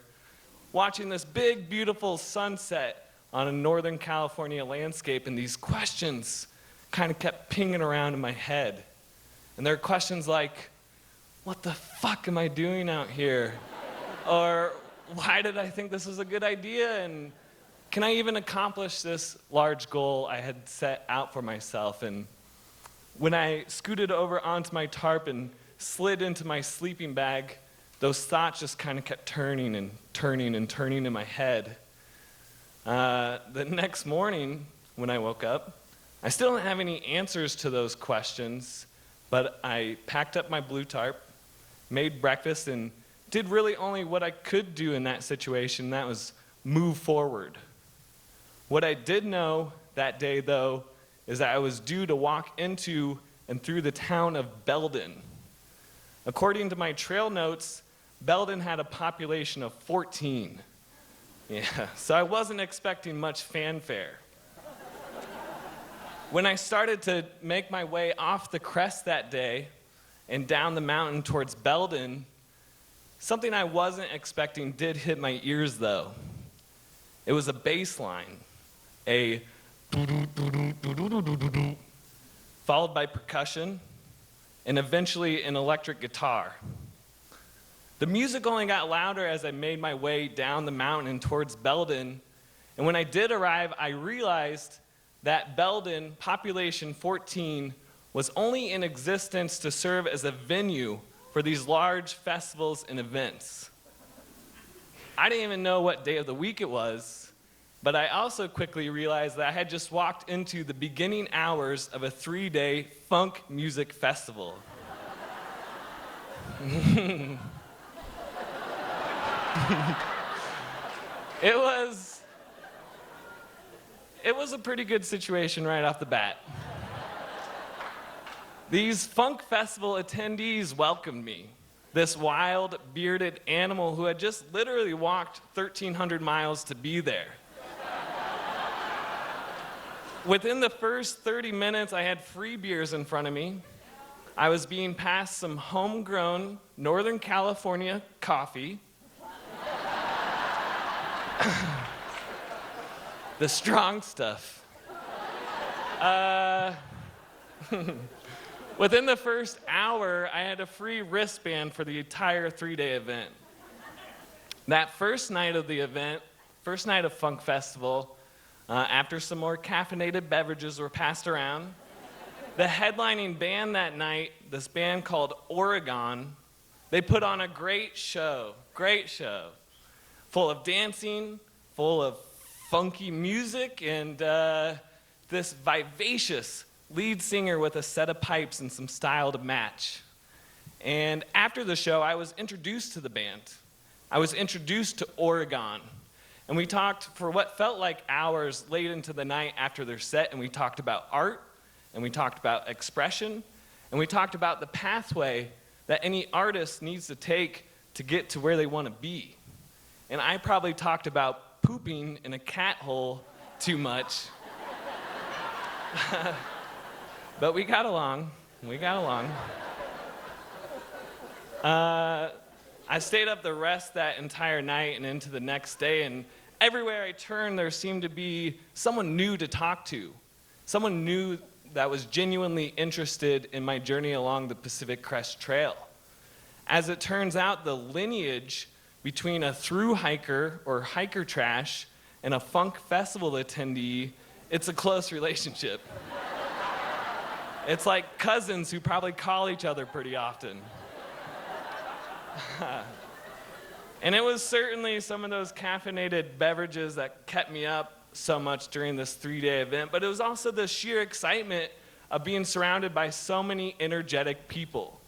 watching this big, beautiful sunset on a Northern California landscape, and these questions kind of kept pinging around in my head. And there are questions like, what the fuck am I doing out here? Or why did I think this was a good idea? And can I even accomplish this large goal I had set out for myself? And when I scooted over onto my tarp and slid into my sleeping bag, those thoughts just kind of kept turning and turning and turning in my head. The next morning, when I woke up, I still didn't have any answers to those questions, but I packed up my blue tarp, made breakfast, and did really only what I could do in that situation, and that was move forward. What I did know that day, though, is that I was due to walk into and through the town of Belden. According to my trail notes, Belden had a population of 14. Yeah, so I wasn't expecting much fanfare. When I started to make my way off the crest that day and down the mountain towards Belden, something I wasn't expecting did hit my ears, though. It was a bass line, a followed by percussion, and eventually an electric guitar. The music only got louder as I made my way down the mountain towards Belden, and when I did arrive, I realized that Belden, population 14, was only in existence to serve as a venue for these large festivals and events. I didn't even know what day of the week it was, but I also quickly realized that I had just walked into the beginning hours of a 3-day funk music festival. It was a pretty good situation right off the bat. These funk festival attendees welcomed me, this wild, bearded animal who had just literally walked 1,300 miles to be there. Within the first 30 minutes, I had free beers in front of me. I was being passed some homegrown Northern California coffee. The strong stuff. Within the first hour, I had a free wristband for the entire 3-day event. That first night of the event, first night of Funk Festival, after some more caffeinated beverages were passed around, the headlining band that night, this band called Oregon, they put on a great show, full of dancing, full of funky music, and this vivacious lead singer with a set of pipes and some style to match. And after the show, I was introduced to the band. I was introduced to Oregon. And we talked for what felt like hours late into the night after their set, and we talked about art, and we talked about expression, and we talked about the pathway that any artist needs to take to get to where they want to be. And I probably talked about pooping in a cat hole too much. But we got along. I stayed up the rest that entire night and into the next day, and everywhere I turned, there seemed to be someone new to talk to, someone new that was genuinely interested in my journey along the Pacific Crest Trail. As it turns out, the lineage between a thru hiker or hiker trash and a funk festival attendee, it's a close relationship. It's like cousins who probably call each other pretty often. And it was certainly some of those caffeinated beverages that kept me up so much during this 3-day event, but it was also the sheer excitement of being surrounded by so many energetic people.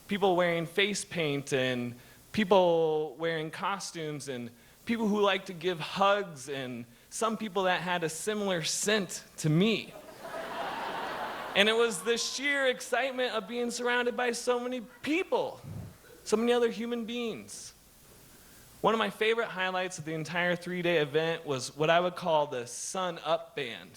People wearing face paint and people wearing costumes and people who like to give hugs and some people that had a similar scent to me. And it was the sheer excitement of being surrounded by so many people, so many other human beings. One of my favorite highlights of the entire 3-day event was what I would call the Sun Up Band.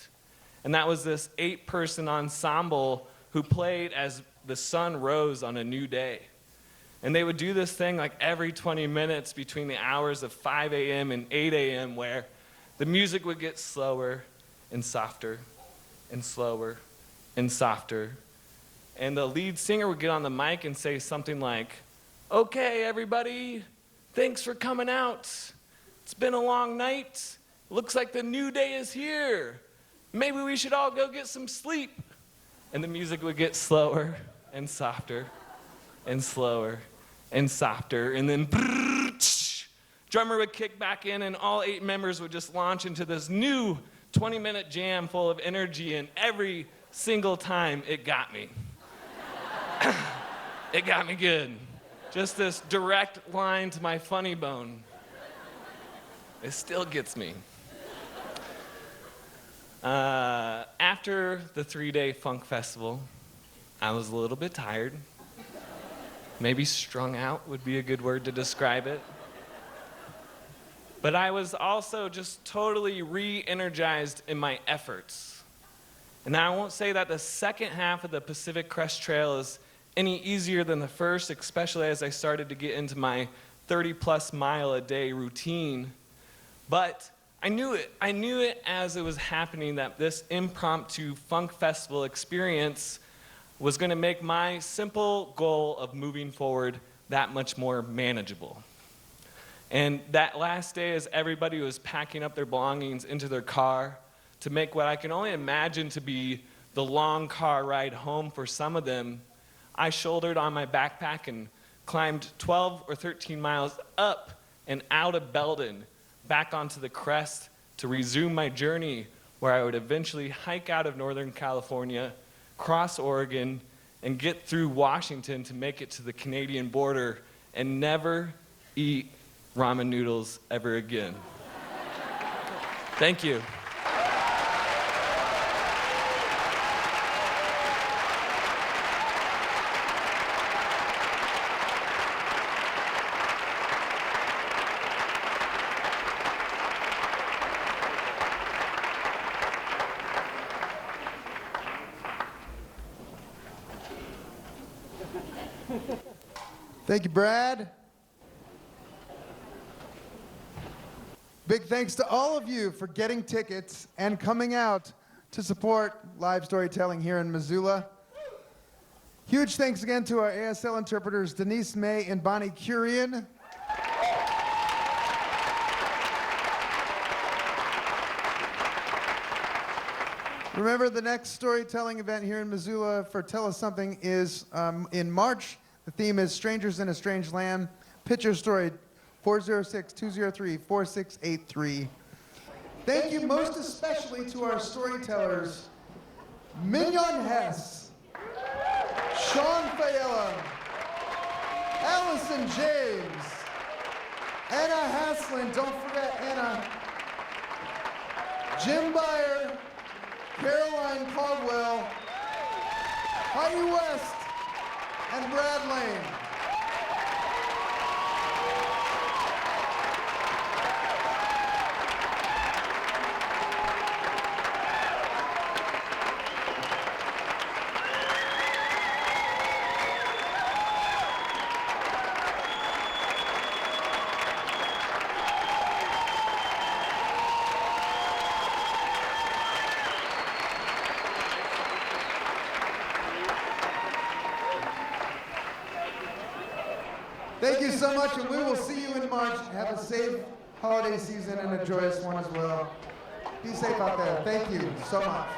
And that was this 8-person ensemble who played as the sun rose on a new day. And they would do this thing like every 20 minutes between the hours of 5 a.m. and 8 a.m. where the music would get slower and softer and slower and softer. And the lead singer would get on the mic and say something like, "Okay, everybody, thanks for coming out. It's been a long night. Looks like the new day is here. Maybe we should all go get some sleep." And the music would get slower and softer and slower and softer. And then drummer would kick back in and all 8 members would just launch into this new 20-minute jam full of energy, and every single time it got me. It got me good. Just this direct line to my funny bone. It still gets me. After the 3-day funk festival, I was a little bit tired. Maybe strung out would be a good word to describe it. But I was also just totally re-energized in my efforts. And I won't say that the second half of the Pacific Crest Trail is any easier than the first, especially as I started to get into my 30-plus mile a day routine. But I knew it. I knew it as it was happening that this impromptu funk festival experience was going to make my simple goal of moving forward that much more manageable. And that last day, as everybody was packing up their belongings into their car to make what I can only imagine to be the long car ride home for some of them, I shouldered on my backpack and climbed 12 or 13 miles up and out of Belden, back onto the crest to resume my journey where I would eventually hike out of Northern California, cross Oregon, and get through Washington to make it to the Canadian border and never eat ramen noodles ever again. Thank you. Thank you, Brad. Big thanks to all of you for getting tickets and coming out to support live storytelling here in Missoula. Huge thanks again to our ASL interpreters, Denise May and Bonnie Curian. Remember, the next storytelling event here in Missoula for Tell Us Something is in March. The theme is Strangers in a Strange Land. Pitch your story, 406-203-4683. Thank you most especially to our storytellers, Mignon Hess, Shawn Faiella, Allison James, Anna Haslund, don't forget Anna, Jim Beyer, Caroline Caldwell, Heidi West, and Brad Lane. Thank you so much, and we will see you in March. Have a safe holiday season and a joyous one as well. Be safe out there. Thank you so much.